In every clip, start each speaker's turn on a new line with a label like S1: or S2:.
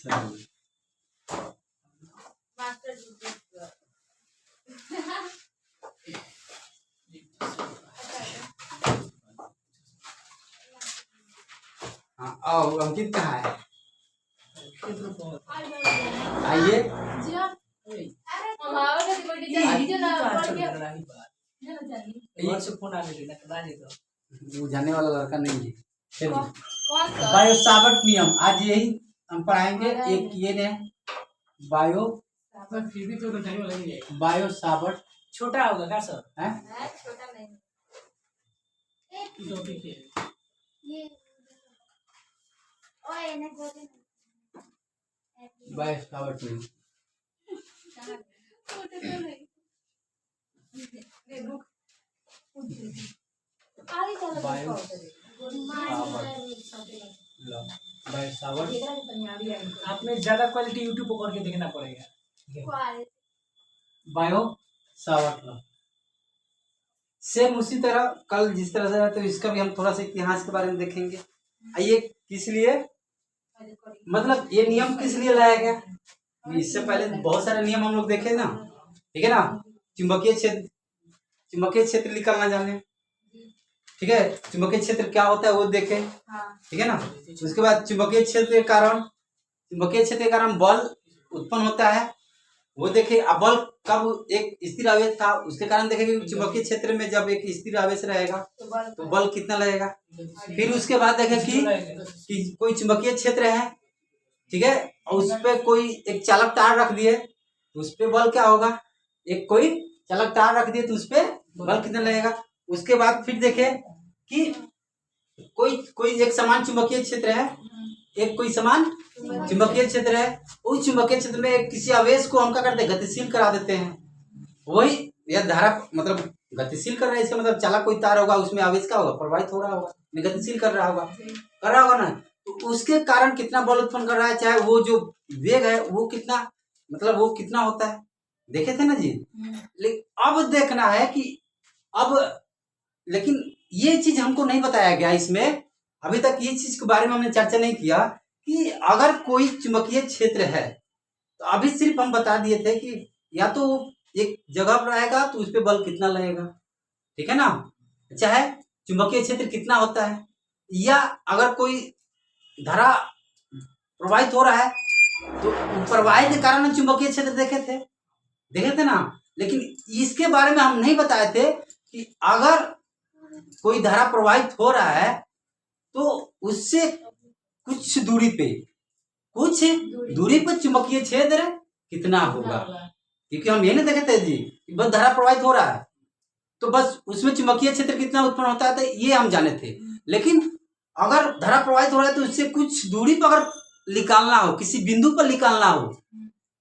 S1: Master
S2: हाँ आओ, अंकित कहाँ है? आइए।
S3: फोन आ
S2: वो जाने वाला लड़का नहीं है। चलिए बायो सावर्ट नियम आज यही हम पढ़ाएंगे। एक ये ने बायो
S3: फिर भी तो जाने वाला नहीं है।
S2: बायो सावर्ट
S3: छोटा होगा क्या सर?
S2: है
S1: छोटा नहीं ये ओए ने बोले
S2: बायो सावर्ट नियम।
S1: छोटे तो नहीं रुक आई चलो
S2: बायो बायो सावर्ट
S3: आपने ज्यादा क्वालिटी यूट्यूब पर करके देखना पड़ेगा।
S2: बायो सावर्ट सेम उसी तरह कल जिस तरह से है, तो इसका भी हम थोड़ा सा इतिहास के बारे में देखेंगे। आइए किस लिए, मतलब ये नियम किस लिए लाया गया? इससे पहले बहुत सारे नियम हम लोग देखे ना, ठीक है ना। चुंबकीय क्षेत्र निकालना जाने, ठीक है। चुंबकीय क्षेत्र क्या होता है वो देखे, ठीक है ना। उसके बाद चुंबकीय क्षेत्र के कारण बल उत्पन्न होता है वो देखे। अब बल कब एक स्थिर आवेश था उसके कारण देखेंगे चुंबकीय क्षेत्र में जब एक स्थिर आवेश रहेगा तो बल कितना लगेगा। फिर उसके बाद देखें कि कोई चुंबकीय क्षेत्र है, ठीक है, और उस पे कोई एक चालक तार रख दिए तो उस पे बल क्या होगा। एक कोई चालक तार रख दिए तो उस पे बल कितना लगेगा। उसके बाद फिर देखें कि कोई एक समान चुंबकीय क्षेत्र है, एक कोई समान चुंबकीय क्षेत्र है। उस चुंबकीय क्षेत्र में किसी आवेश को हम क्या करते हैं, गतिशील करा देते हैं। वही यह धारा मतलब गतिशील कर रहा है, इसका मतलब चालक कोई तार होगा उसमें आवेश क्या होगा, प्रवाहित हो रहा होगा, गतिशील कर रहा होगा ना। तो उसके कारण कितना बल उत्पन्न कर रहा है, चाहे वो जो वेग है वो कितना, मतलब वो कितना होता है, देखे थे ना जी। लेकिन अब देखना है कि अब, लेकिन ये चीज हमको नहीं बताया गया इसमें, अभी तक ये चीज के बारे में हमने चर्चा नहीं किया कि अगर कोई चुंबकीय क्षेत्र है तो अभी सिर्फ हम बता दिए थे कि या तो एक जगह पर रहेगा तो उस पर बल कितना लगेगा, ठीक है ना, चाहे चुंबकीय क्षेत्र कितना होता है, या अगर कोई धारा प्रवाहित हो रहा है तो प्रवाहित के कारण चुंबकीय क्षेत्र देखे थे ना। लेकिन इसके बारे में हम नहीं बताए थे कि अगर कोई धारा प्रवाहित हो रहा है तो उससे कुछ दूरी पे चुंबकीय क्षेत्र कितना होगा। क्योंकि हम ये नहीं देखे थे जी बस धारा प्रवाहित हो रहा है तो बस उसमें चुंबकीय क्षेत्र कितना उत्पन्न होता है, तो ये हम जाने थे। लेकिन अगर धारा प्रवाहित हो रहा है तो उससे कुछ दूरी पर अगर निकालना हो, किसी बिंदु पर निकालना हो,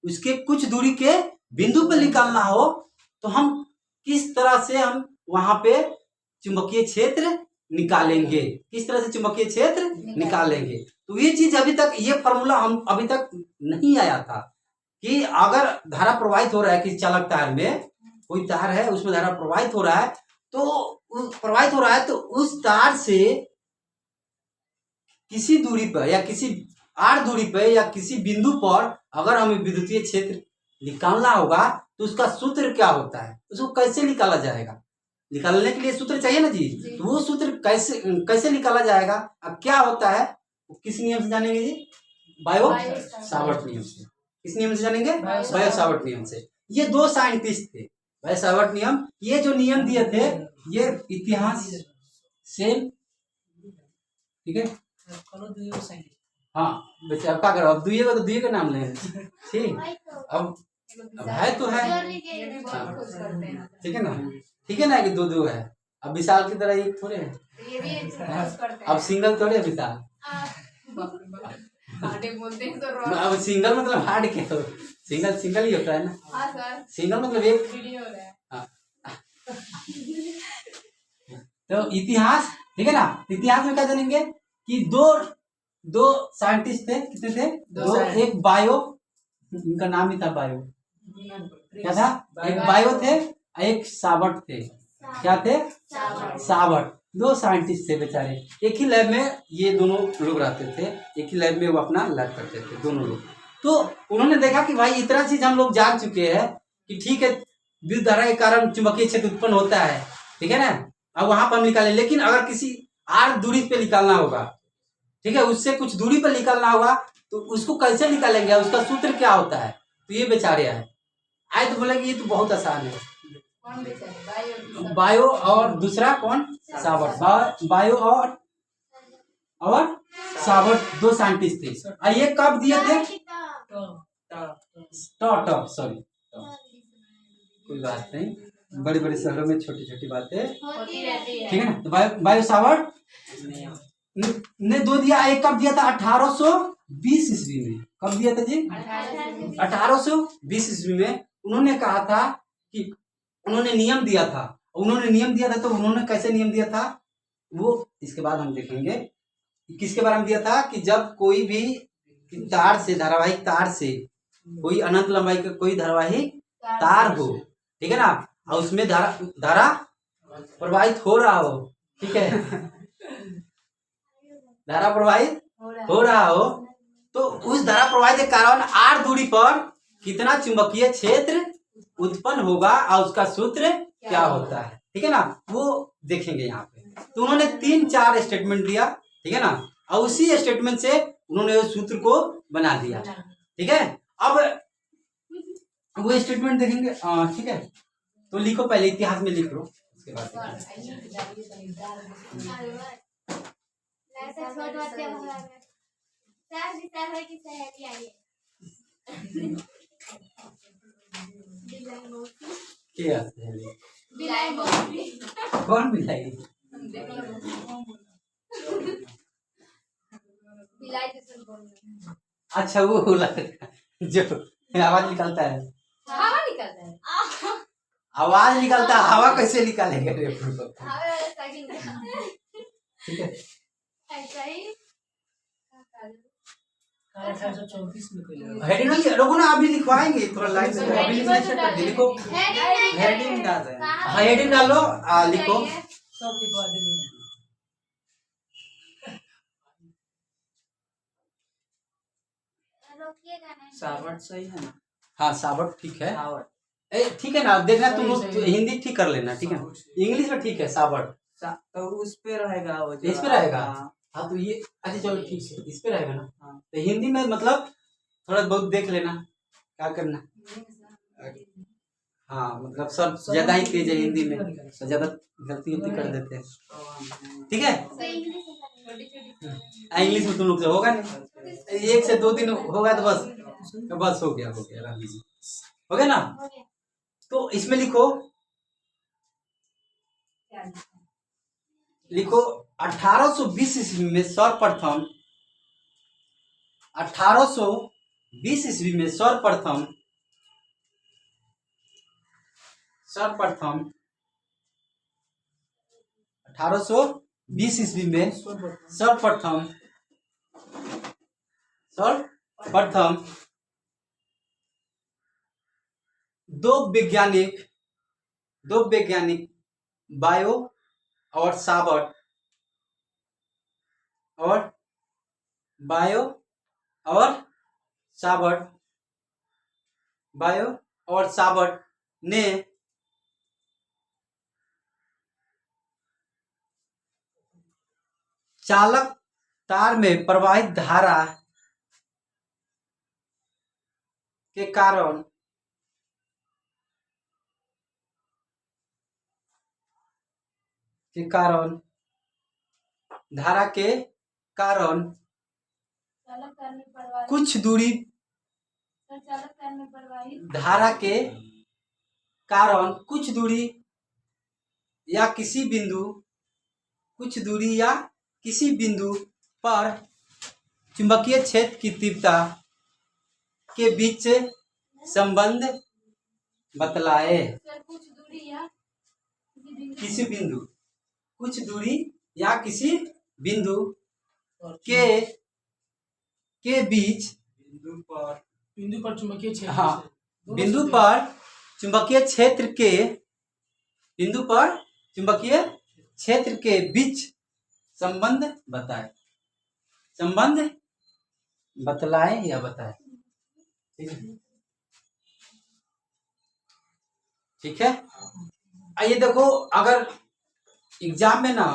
S2: उसके कुछ दूरी के बिंदु पर निकालना हो तो हम किस तरह से हम वहां पे चुंबकीय क्षेत्र निकालेंगे, किस तरह से चुंबकीय क्षेत्र निकालेंगे। तो ये चीज अभी तक, ये फॉर्मूला हम अभी तक नहीं आया था कि अगर धारा प्रवाहित हो रहा है किसी चालक तार में, कोई तार है उसमें धारा प्रवाहित हो रहा है तो उस तार से किसी दूरी पर या किसी आर दूरी पर या किसी बिंदु पर अगर हमें विद्युतीय क्षेत्र निकालना होगा तो उसका सूत्र क्या होता है, उसको कैसे निकाला जाएगा। निकालने के लिए सूत्र चाहिए ना जी। तो वो सूत्र कैसे निकाला जाएगा, अब क्या होता है वो किस नियम से जानेंगे जी, बायो सावर्ट नियम से। किस नियम से जानेंगे, बायो सावर्ट नियम से। ये दो साइंटिस्ट थे, बायो सावर्ट नियम, ये जो नियम दिए थे ये इतिहास सेम, ठीक है। हाँ बच्चे अब क्या करो, अब दुइये का तो दुइये का नाम ले, ठीक। अब है तो है, ठीक है ना, ठीक है ना कि दो है। अब विशाल की तरह एक थोड़े है, अब सिंगल थोड़े है विशाल। अब सिंगल मतलब हार्ड के तो सिंगल ही होता है ना। सिंगल मतलब एक। तो इतिहास, ठीक है ना, इतिहास में क्या जानेंगे कि दो साइंटिस्ट थे, कितने थे, दो। एक बायो, इनका नाम ही था बायो, क्या था, एक बायो थे एक सावर्ट थे। क्या थे, सावर्ट। 2 साइंटिस्ट थे बेचारे, एक ही लैब में ये दोनों लोग रहते थे, एक ही लैब में वो अपना लैब करते थे दोनों लोग। तो उन्होंने देखा कि भाई इतना चीज हम लोग जान चुके हैं कि ठीक है विद्युत धारा के कारण चुंबकीय क्षेत्र उत्पन्न होता है, ठीक है ना, अब वहां पर हम निकालें, लेकिन अगर किसी r दूरी पे निकालना होगा, ठीक है, उससे कुछ दूरी पर निकालना होगा, तो उसको कैसे निकालेंगे, उसका सूत्र क्या होता है। तो ये बेचारे आए तो बोले कि ये तो बहुत आसान है।
S1: कौन बेचारे?
S2: बायो और दूसरा कौन, सावर्ट। बायो और सावर्ट 2 साइंटिस्ट थे। और ये कब दिए थे, सॉरी कोई बात नहीं, बड़े बड़े शहरों में छोटी छोटी बातें,
S1: होती रहती है।
S2: ठीक है ना। तो बायो सावर्ट ने 2 दिया, एक कब दिया था 1820 ईस्वी में। कब दिया था जी, 1820 ईस्वी में। उन्होंने कहा था कि उन्होंने नियम दिया था, तो उन्होंने कैसे नियम दिया था वो इसके बाद हम देखेंगे। किसके बारे में दिया था कि जब कोई भी तार से, धारावाहिक तार से, कोई अनंत लंबाई का कोई धारावाहिक तार हो, ठीक है ना, और उसमें धारा प्रवाहित हो रहा हो, ठीक है धारा प्रवाहित हो रहा हो, तो उस धारा प्रवाहित के कारण r दूरी पर कितना चुंबकीय क्षेत्र उत्पन्न होगा और उसका सूत्र क्या होता है, ठीक है ना, वो देखेंगे यहाँ पे। तो उन्होंने 3-4 स्टेटमेंट दिया, ठीक है ना, और उसी स्टेटमेंट से उन्होंने उस सूत्र को बना दिया, ठीक है। अब वो स्टेटमेंट देखेंगे, ठीक है, तो लिखो, पहले इतिहास में लिख लो, उसके बाद क्या कौन बिलाई, अच्छा वो जो आवाज निकलता है,
S1: हवा निकलता है।
S2: आवाज निकलता है, हवा कैसे निकालेगा रे, ठीक है।
S1: ऐसा ही
S3: 1834 में कोई लगा।
S2: हेडिंग रुको ना, अभी लिखवाएंगे, थोड़ा लाइन से अभी
S1: हेडिंग
S2: लिखना स्टार्ट कर दे, लिखो
S1: हेडिंग
S2: डाल रहे हैं, हाँ हेडिंग डालो, लिखो।
S3: सब लिखवा देंगे।
S4: सावर्ट सही है ना?
S2: हाँ सावर्ट ठीक है,
S4: सावर्ट
S2: ठीक है ना, देखना तुम लोग
S3: सही, सही।
S2: हिंदी ठीक कर लेना, ठीक है, इंग्लिश में ठीक है सावर्ट,
S4: तो उस पे रहेगा वो जो
S2: इस पे रहेगा।
S4: हाँ।
S2: हाँ तो ये अच्छा चलो ठीक है, इस पे रहेगा ना।
S4: हाँ।
S2: तो हिंदी में मतलब थोड़ा बहुत देख लेना क्या करना, हाँ मतलब सब ज्यादा ही तेज है हिंदी में, तो ज्यादा गलती कर देते हैं, ठीक है। इंग्लिश में तुम लोग से होगा नहीं, 1 से 2 दिन होगा तो बस हो गया रह लीजिए, हो गया ना। तो इसमें लिखो 1820 ईस्वी में सर्वप्रथम 1820 ईस्वी में सर्वप्रथम 1820 ईस्वी में सर्वप्रथम 2 वैज्ञानिक बायो और सावर्ट ने चालक तार में प्रवाहित धारा के कारण धारा के कारण कुछ दूरी धारा के कारण कुछ दूरी या किसी बिंदु पर चुंबकीय क्षेत्र की तीव्रता के बीच संबंध बतलाए। कुछ दूरी या किसी बिंदु के बीच
S3: बिंदु पर चुंबकीय क्षेत्र
S2: हाँ
S3: से।
S2: बिंदु पर चुंबकीय क्षेत्र क्षेत्र के बीच संबंध बताए। संबंध बतलाए या बताए। ठीक है, ठीक है। आइए देखो, अगर एग्जाम में ना,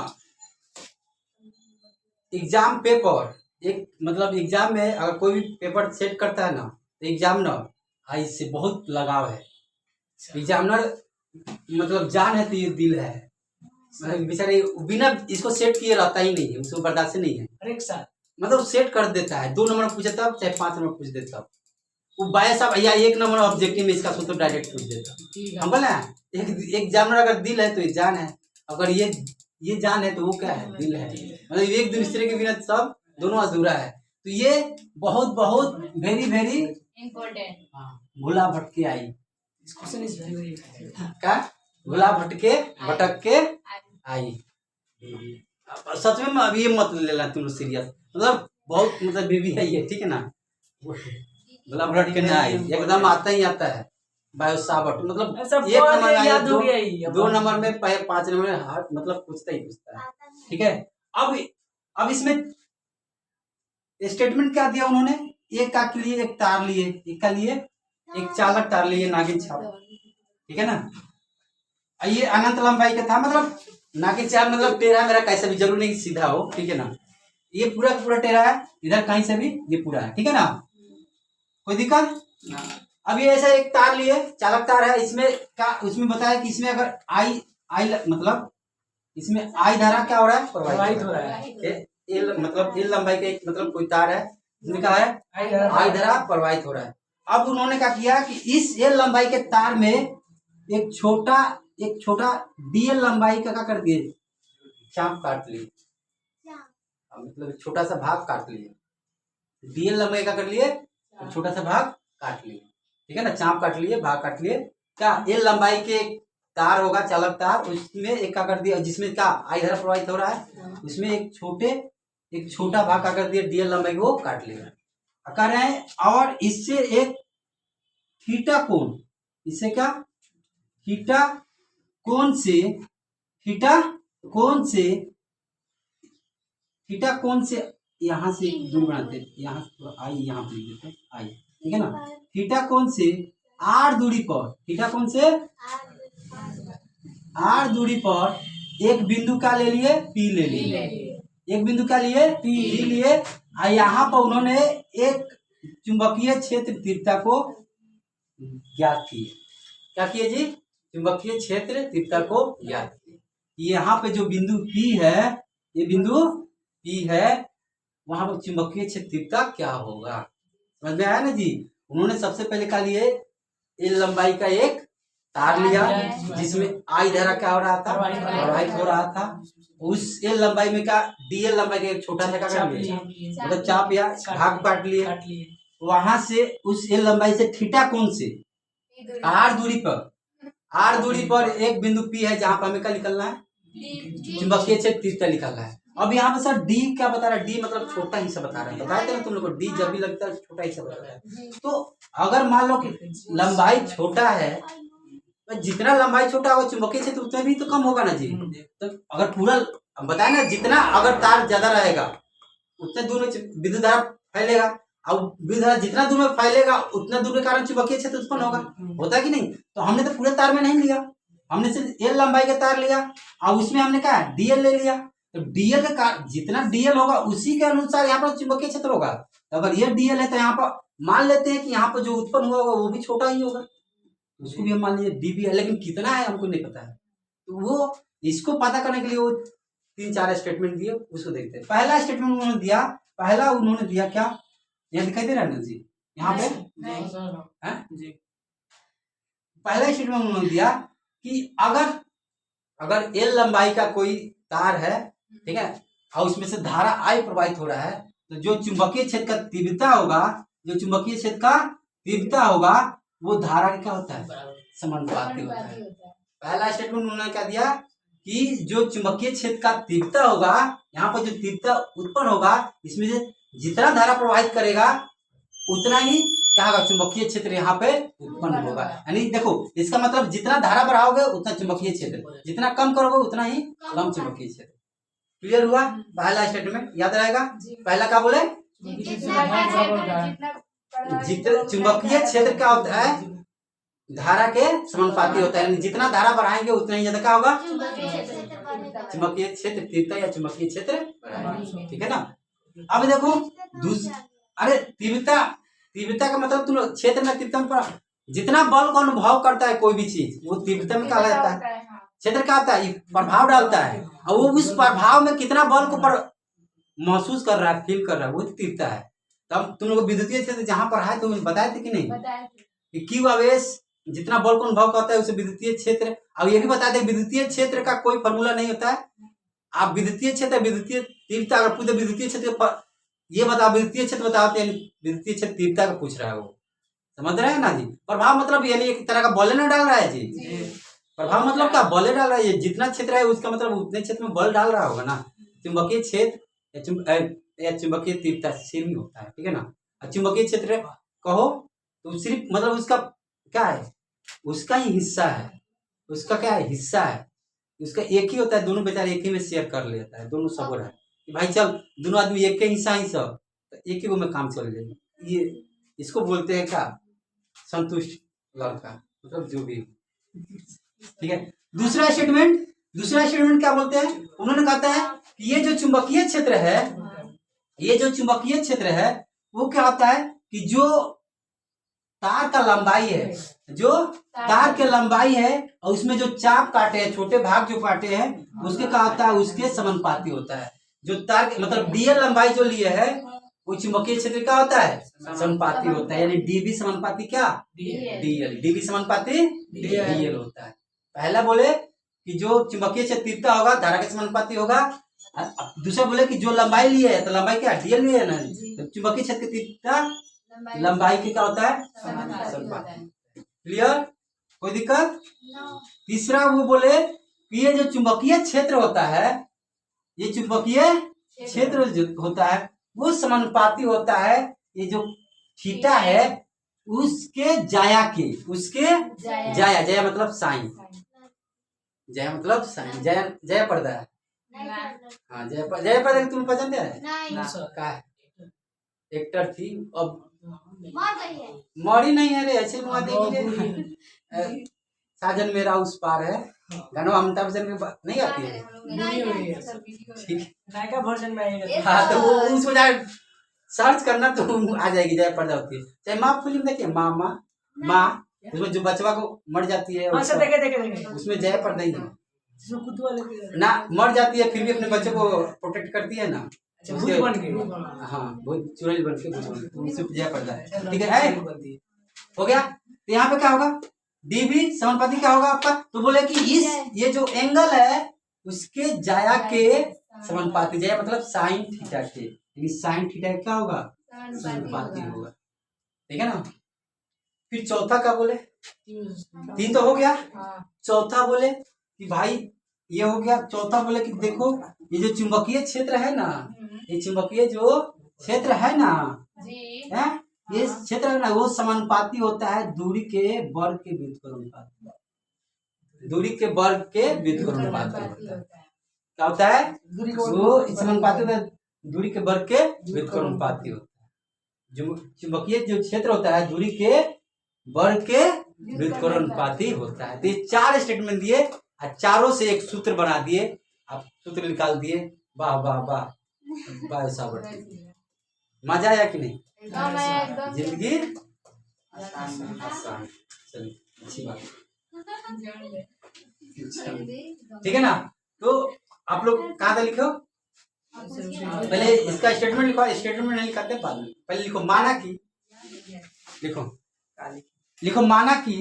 S2: एग्जाम पेपर एक मतलब एग्जाम में अगर कोई भी पेपर सेट करता है ना, तो एग्जामिनर इससे बहुत लगाव है। एग्जामिनर मतलब जान है तो ये दिल है। मतलब बेचारे बिना इसको सेट किए रहता ही नहीं है, उसको बर्दाश्त नहीं है।
S3: हर एक साल
S2: मतलब सेट कर देता है, 2 नंबर पूछे तब, चाहे 5 नंबर पूछ देता, वो बाय साहब या 1 नंबर ऑब्जेक्टिव में इसका सोचो डायरेक्ट पूछ देता।
S3: ठीक है।
S2: हम बोले एक एग्जामिनर अगर दिल है तो ये जान है, अगर ये जान है तो वो क्या है, दिल है। मतलब एक दूसरे के बिना सब दोनों अधूरा है। तो ये बहुत बहुत वेरी वेरी
S1: इम्पोर्टेंट।
S2: भूला भटके आई।
S3: This question is very very important.
S2: क्या भूला भटके भटक के आई। सच में अभी ये मत लेना तुम लोग सीरियस, मतलब बहुत मतलब बीबी है ये, ठीक है ना। भूला भटके नहीं आई, एकदम आता ही आता है। बायोसावर्ट मतलब
S3: ऐसा
S2: 1 नंबर में आया,
S3: याद हो गया ही।
S2: 2 नंबर में 5 नंबर में हार्ट मतलब पूछता ही पूछता है। ठीक है, अब इसमें स्टेटमेंट क्या दिया उन्होंने, एक का के लिए एक तार लिए, एक का लिए एक चालक तार लिए, नागिन छाप। ठीक है ना। ये अनंत लंबाई का था, मतलब नागिन छाप मतलब टेढ़ा मेरा कैसे भी, जरूरी नहीं सीधा हो। ठीक है ना, ये पूरा का पूरा टेढ़ा है, इधर कहीं से भी ये पूरा है। ठीक है ना, कोई दिक्कत ना। अब ये ऐसा एक तार लिए, चालक तार है, उसमें बताया कि इसमें अगर आई मतलब इसमें आई धारा क्या हो रहा है,
S3: प्रवाहित हो रहा है।
S2: मतलब एल लंबाई का एक मतलब कोई तार है, इसमें क्या है, आई धारा प्रवाहित हो रहा है। अब उन्होंने क्या किया कि इस एल लंबाई के तार में एक छोटा डीएल लंबाई का क्या कर दिए, चाप काट लिए। मतलब छोटा सा भाग काट लिए, डीएल लंबाई का कर लिए, छोटा सा भाग काट लिए। ठीक है ना, चाप काट लिए, भाग काट लिए। क्या एल लंबाई के तार होगा, चालक तार, उसमें एक क्या कर दिया, जिसमें क्या आई धारा प्रवाहित हो रहा है, उसमें एक छोटा भाग क्या कर दिया, डीएल लंबाई को काट लिया। कह रहे हैं और इससे एक थीटा कोण, इससे क्या थीटा कोण से यहाँ से दूर बनाते, यहाँ आई, यहाँ पे लिख देते आई। ठीक है ना, थीटा कोण से आर दूरी पर, थीटा कोण से आर दूरी पर एक बिंदु का ले लिए, पी ले लिए, एक बिंदु का लिए पी लिए। यहाँ पर उन्होंने एक चुंबकीय क्षेत्र तीव्रता को ज्ञात किए। क्या किए जी, चुंबकीय क्षेत्र तीव्रता को ज्ञात किए। यहाँ पे जो बिंदु P है, ये बिंदु P है, वहां पर चुंबकीय क्षेत्र तीव्रता क्या होगा, समझ में आया ना जी। उन्होंने सबसे पहले क्या लिए, एल लंबाई का एक तार लिया, जिसमें आई धारा क्या हो रहा था, प्रवाहित हो रहा था। उस एल लंबाई में का डीएल लंबाई का एक छोटा सा क्या कर लिया, मतलब चाप या भाग काट लिए। वहां से उस एल लंबाई से थीटा कोण से आर दूरी पर एक बिंदु पी है, जहां पर हमें क्या निकलना है, चुंबकीय क्षेत्र तीव्रता निकलना है। अब यहाँ पे सर डी क्या बता रहा है, डी मतलब छोटा हिस्सा बता रहा है, बताया था ना तुम लोग को, डी जब भी लगता है छोटा हिस्सा बता रहा है। तो अगर मान लो कि लंबाई छोटा है, तो जितना लंबाई छोटा होगा चुंबकीय क्षेत्र उतना भी तो कम होगा ना जी। तो अगर पूरा बताए ना, जितना अगर तार ज्यादा रहेगा उतने दूर में विद्युत धारा फैलेगा, और विद्युत धारा जितना दूर में फैलेगा उतना दूर के कारण चुंबकीय क्षेत्र उत्पन्न होगा, होता है कि नहीं। तो हमने तो पूरे तार में नहीं लिया, हमने सिर्फ एल लंबाई का तार लिया, और उसमें हमने क्या डीएल ले लिया। तो डीएल के कारण जितना डीएल होगा उसी के अनुसार यहाँ पर चुंबकीय क्षेत्र होगा। तो अगर ये डीएल है तो यहाँ पर मान लेते हैं कि यहाँ पर जो उत्पन्न हुआ होगा वो भी छोटा ही होगा, उसको भी हम मान लीजिए डीबी है, लेकिन कितना है हमको नहीं पता है। तो वो इसको पता करने के लिए वो 3-4 स्टेटमेंट दिए, उसको देखते हैं। पहला स्टेटमेंट उन्होंने दिया क्या, यहाँ दिखाई दे रहा है ना जी, यहाँ पे जी। पहला स्टेटमेंट उन्होंने दिया कि अगर एल लंबाई का कोई तार है, ठीक है, और उसमें से धारा आई प्रवाहित हो रहा है, तो जो चुंबकीय क्षेत्र का तीव्रता होगा, वो धारा का क्या होता है, समानुपाती होता है। पहला स्टेटमेंट उन्होंने क्या दिया कि जो चुंबकीय क्षेत्र का तीव्रता होगा, यहाँ पर जो तीव्रता उत्पन्न होगा, इसमें से जितना धारा प्रवाहित करेगा उतना ही क्या होगा, चुंबकीय क्षेत्र यहाँ पे उत्पन्न होगा। यानी देखो इसका मतलब जितना धारा बढ़ाओगे उतना चुंबकीय क्षेत्र, जितना कम करोगे उतना ही कम चुंबकीय क्षेत्र। क्लियर हुआ? पहला स्टेटमेंट याद रहेगा। पहला क्या बोले, जितना चुंबकीय क्षेत्र क्या होता है, धारा के समानुपाती होता है। यानी जितना धारा बढ़ाएंगे उतना ही ज्यादा क्या होगा, चुंबकीय क्षेत्र तीव्रता या चुंबकीय क्षेत्र। ठीक है ना। अब देखो अरे तीव्रता का मतलब तुम क्षेत्र में तीव्रता में जितना बल का अनुभव करता है कोई भी चीज वो तीव्रता में कहा जाता है। क्षेत्र क्या होता है, प्रभाव डालता है और वो उस प्रभाव में कितना बल को महसूस कर रहा है, फील कर रहा है, वो तीव्रता है। तब तुम लोग विद्युतीय क्षेत्र जहाँ पर है तो बताए थे कि नहीं कि क्यू आवेश जितना बल को अनुभव करता है उसे विद्युतीय क्षेत्र। अब ये भी बता दें विद्युतीय क्षेत्र का कोई फॉर्मूला नहीं होता है। आप विद्युतीय क्षेत्र विद्युतीय तीव्रता अगर पूछे विद्युतीय क्षेत्र ये बताओ, विद्युतीय क्षेत्र बताओ, विद्युतीय क्षेत्र तीव्रता का पूछ रहा है वो, समझ रहे हैं ना जी। प्रभाव मतलब यानी एक तरह का बल न डाल रहा है जी। प्रभाव मतलब क्या, बल डाल रहा है। जितना क्षेत्र है उसका मतलब उतने क्षेत्र में बल डाल रहा होगा ना। चुंबकीय क्षेत्र या चुंबकीय तीव्रता सेम ही होता है। ठीक है ना। चुंबकीय क्षेत्र कहो तो सिर्फ मतलब उसका क्या है, उसका ही हिस्सा है, उसका क्या है, हिस्सा है, उसका एक ही होता है। दोनों बेचारे एक ही में शेयर कर लेता है, दोनों सब है कि भाई चल दोनों आदमी एक के हिस्सा ही सब, तो एक ही वो में काम चल जाएगा। ये इसको बोलते हैं क्या, संतुष्ट लड़का, मतलब जो भी। ठीक है। दूसरा स्टेटमेंट क्या बोलते हैं, उन्होंने कहता है कि ये जो चुंबकीय क्षेत्र है, ये जो चुंबकीय क्षेत्र है वो क्या होता है कि जो तार का लंबाई है, जो तार के लंबाई है और उसमें जो चाप काटे हैं, छोटे भाग जो काटे हैं, उसके क्या होता है, उसके समानुपाती होता है। जो तार मतलब डीएल लंबाई जो लिए है वो चुंबकीय क्षेत्र क्या होता है, समानुपाती होता है। यानी डीबी समानुपाती क्या, डीएल, डीबी समानुपाती डीएल होता है। पहला बोले कि जो चुंबकीय क्षेत्र तीव्रता होगा धारा के समानुपाती होगा। दूसरा बोले कि जो लंबाई लिए है तो लंबाई क्या, डीएल लिए है ना, तो चुंबकीय क्षेत्र की तीव्रता लंबाई की क्या होता है, समानुपाती। क्लियर, कोई दिक्कत? तीसरा वो बोले कि ये जो चुंबकीय क्षेत्र होता है, ये चुंबकीय क्षेत्र जो होता है वो समानुपाती होता है। ये जो थीटा है उसके जाया के, उसके जाया मतलब साइन, जया मतलब साइन, जया पर्दा है। हाँ जया पर्दा तुम पसंद है का एक्टर थी, अब मरी नहीं है रे, ऐसे मुआ देगी साजन मेरा उस पार है, गाना अमिताभ बच्चन में नहीं आती है। ठीक,
S3: नायका वर्जन में आएगा।
S2: हाँ तो वो उसको जाए सर्च करना तो आ जाएगी, जय पर्दा होती है। चाहे माँ फिल्म देखिए, माँ उसमें जो बचवा को मर जाती है
S3: देखे
S2: उसमें जय पर्दा ही है
S3: जिसमें कुतुआ लेके
S2: ना, मर जाती है फिर भी अपने बच्चे को प्रोटेक्ट करती है ना,
S3: भूत बन के।
S2: हाँ बहुत चुड़ैल बन के उनसे जय पर्दा है। ठीक है, हो गया। तो यहाँ पे क्या होगा, डीबी समानुपाती क्या होगा आपका, तो बोले कि इस ये जो एंगल है उसके जाया के समानुपाती, जाया मतलब साइन थीटा के, यानी साइन थीटा क्या होगा, समानुपाती होगा। ठीक है ना। फिर चौथा क्या बोले, तीन तो हो गया। चौथा बोले कि भाई ये हो गया। चौथा बोले कि देखो ये जो चुंबकीय क्षेत्र है ना, ये चुंबकीय जो क्षेत्र है ना, है ये क्षेत्र है ना, वो समानुपाती होता है दूरी के वर्ग के व्युत्क्रमानुपाती, दूरी के वर्ग के व्युत्क्रमानुपाती होता है। क्या होता है, वो समानुपाती होता है दूरी के वर्ग के व्युत्क्रमानुपाती होता है। जो चुंबकीय जो क्षेत्र होता है दूरी के वर्ग के व्युत्क्रमानुपाती होता है। तो ये चार स्टेटमेंट दिए और चारों से एक सूत्र बना दिए, आप सूत्र निकाल दिए। वाह वाह वाह वाह साबरती, मजा आया कि नहीं, जिंदगी आसान। चलिए अच्छी बात, ठीक है ना। तो आप लोग कहाँ था लिखो, पहले इसका स्टेटमेंट लिखो, स्टेटमेंट नहीं लिखाते बाद में, पहले लिखो माना कि, लिखो माना कि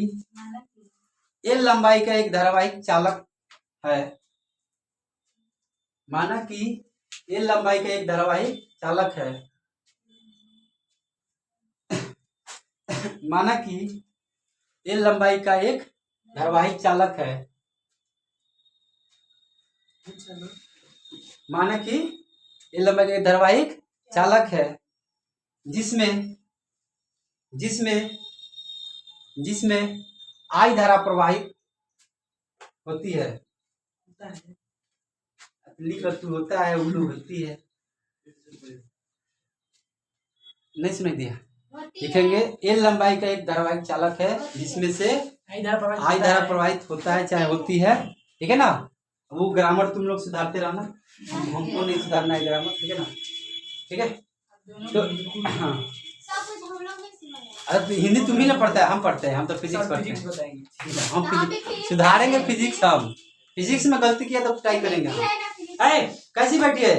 S2: एल लंबाई का एक धारावाहिक चालक है, माना कि एल लंबाई का एक धारावाहिक चालक है, माना कि एल लंबाई का एक धारावाहिक चालक है, माना कि एल लंबाई का एक धारावाहिक चालक है जिसमें जिसमें आई धारा प्रवाहित होती है। लिख तू होता है उल्लू होती है, नहीं सुनाई दिया। लिखेंगे एल लंबाई का एक धारावाहिक चालक है जिसमें से आई धारा प्रवाहित होता है चाहे होती है, ठीक है ना। वो ग्रामर तुम लोग सुधारते रहना, हमको नहीं सुधारना है ग्रामर, ठीक है ना, ठीक है। तो हाँ, अरे तो हिंदी तुम ही ना पढ़ता है, हम पढ़ते हैं, हम तो फिजिक्स पढ़ते हैं, हम फिजिक्स सुधारेंगे। हम फिजिक्स में गलती किया तो ट्राई करेंगे। अरे कैसी बैठी है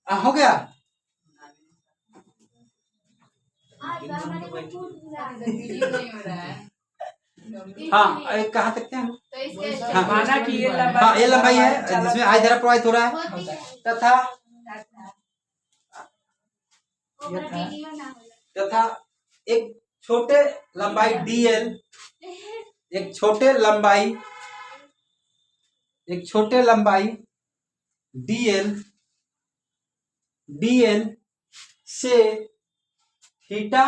S2: हो गया। हाँ कहाँ तक थे हम?
S3: माना कि ये
S2: हाँ ये लंबाई है जिसमें आई धारा प्रवाहित हो रहा है तथा एक छोटे लंबाई dl, एक छोटे लंबाई dl से थीटा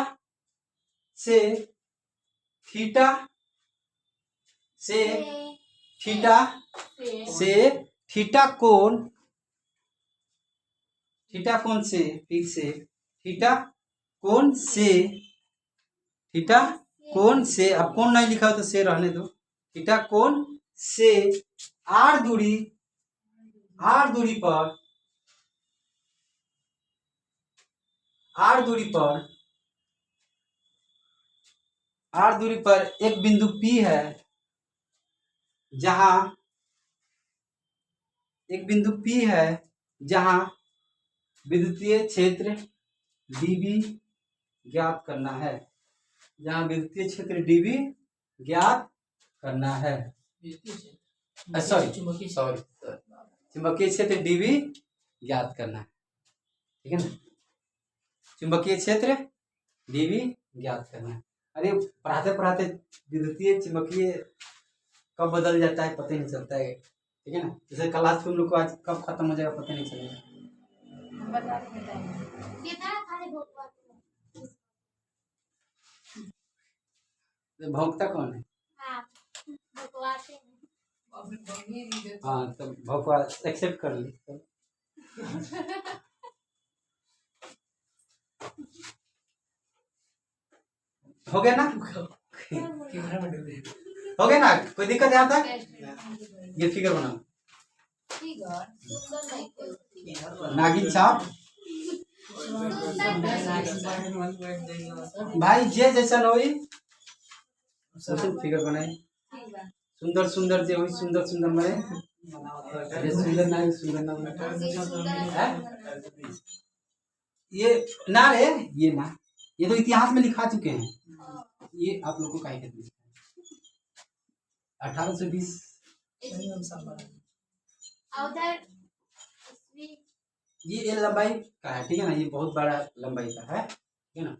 S2: कोण से अब कोण नहीं लिखा हो तो से रहने दो। थीटा कोण से आर दूरी पर एक बिंदु P है जहां विद्युतीय क्षेत्र dB ज्ञात करना है। चुंबकीय क्षेत्र dB ज्ञात करना है, ठीक है ना। चुंबकीय क्षेत्र dB ज्ञात करना है। अरे पढ़ाते विद्युतीय चुंबकीय कब बदल जाता है पता ही नहीं चलता है, ठीक है ना। जैसे क्लास तुम लोग को आज कब खत्म हो जाएगा पता नहीं चलेगा। भौंकता कौन है? हाँ तो भौंकवा एक्सेप्ट कर ली तो। हो गया ना? हो गया ना? कोई दिक्कत यहाँ तक? ये फिगर बनाओ, नागिन छाप। भाई जे जैसा होई फिगर बनाए, सुंदर जे हुई सुंदर बने। सुंदर ना ये ना रे, ये ना, ये तो इतिहास में लिखा चुके हैं। ये आप लोग को काहे कहते हैं 1820 ये लंबाई का है, ठीक है ना। ये बहुत बड़ा लंबाई का है, ठीक है ना।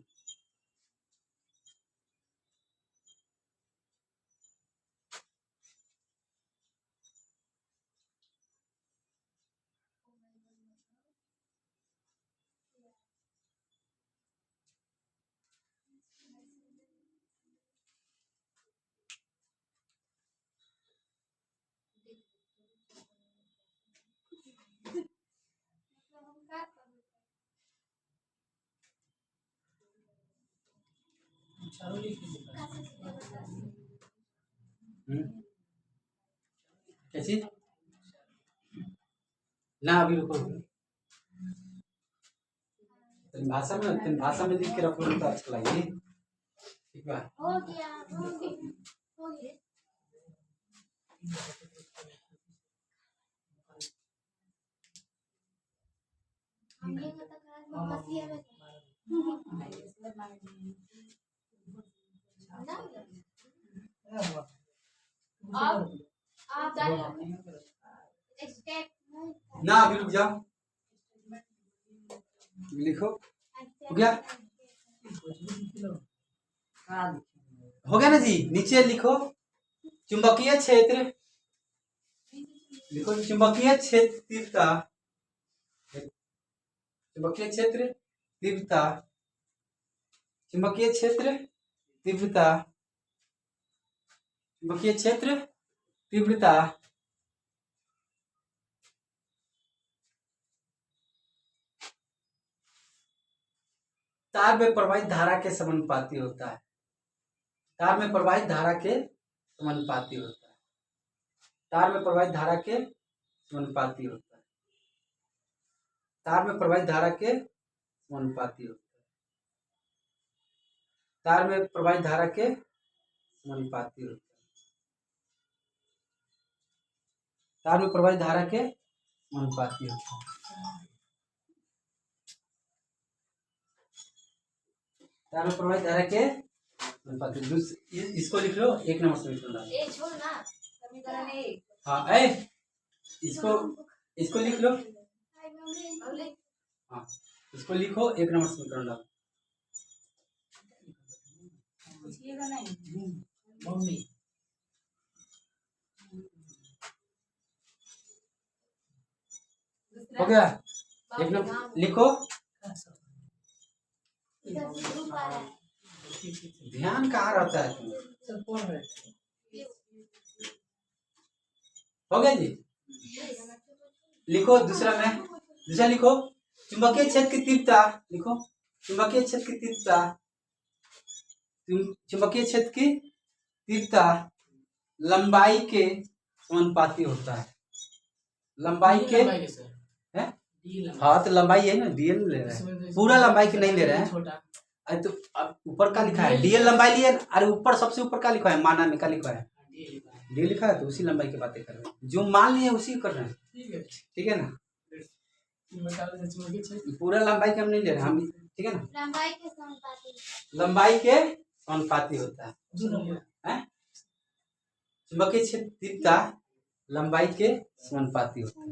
S2: कैसी ना अभी रुको, भाषा में लिख के रखो तो अच्छा लगेगी, ठीक है। ना अभी रुक जाओ, लिखो। हो गया ना जी? नीचे लिखो चुंबकीय क्षेत्र, लिखो चुंबकीय क्षेत्र चुंबकीय क्षेत्र तीव्रता, चुंबकीय क्षेत्र तीव्रता, चुंबकीय क्षेत्र तीव्रता, तार में प्रवाहित धारा के समानुपाती होता है। तार में प्रवाहित धारा के समानुपाती होता है। तार में प्रवाहित धारा के समानुपाती होता है। तार में प्रवाहित धारा के समानुपाती होता है। तार में प्रवाहित धारा के समानुपाती होता है। तार में प्रवाहित धारा के समानुपाती होता है। तार में प्रवाहित धारा के समानुपाती। इसको लिख लो, 1 नंबर समीकरण।
S1: ए छोड़ ना समीकरण 1।
S2: हाँ इसको लिख लो। हाँ इसको लिखो, 1 नंबर समीकरण डालो।
S3: मम्मी
S2: हो गया? 1 नंबर लिखो। ध्यान कहाँ रहता है तुम्हें?
S3: सब पढ़ रहे थे।
S2: हो गया जी? लिखो दूसरा लिखो, चुंबकीय क्षेत्र की तीव्रता लिखो। चुंबकीय क्षेत्र की तीव्रता, चुंबकीय क्षेत्र की तीव्रता लंबाई के समानुपाती होता है। लंबाई के है? हाँ तो लंबाई है ना, डीएल ले रहा है, पूरा लंबाई के नहीं ले रहा है। अरे तो अब ऊपर का लिखा है डीएल लंबाई लिए। अरे ऊपर सबसे ऊपर का लिखा है, माना में का लिखा है, डी लिखा है, तो उसी लंबाई की बातें कर रहे हैं। जो मान लिए उसी कर रहे हैं, ठीक है ना? पूरा लंबाई के हम नहीं ले रहे हैं हम, ठीक है ना?
S1: लंबाई के समानुपाती,
S2: लंबाई के समानुपाती होता है। चुंबकीय क्षेत्र तीव्रता लंबाई के समानुपाती होता है।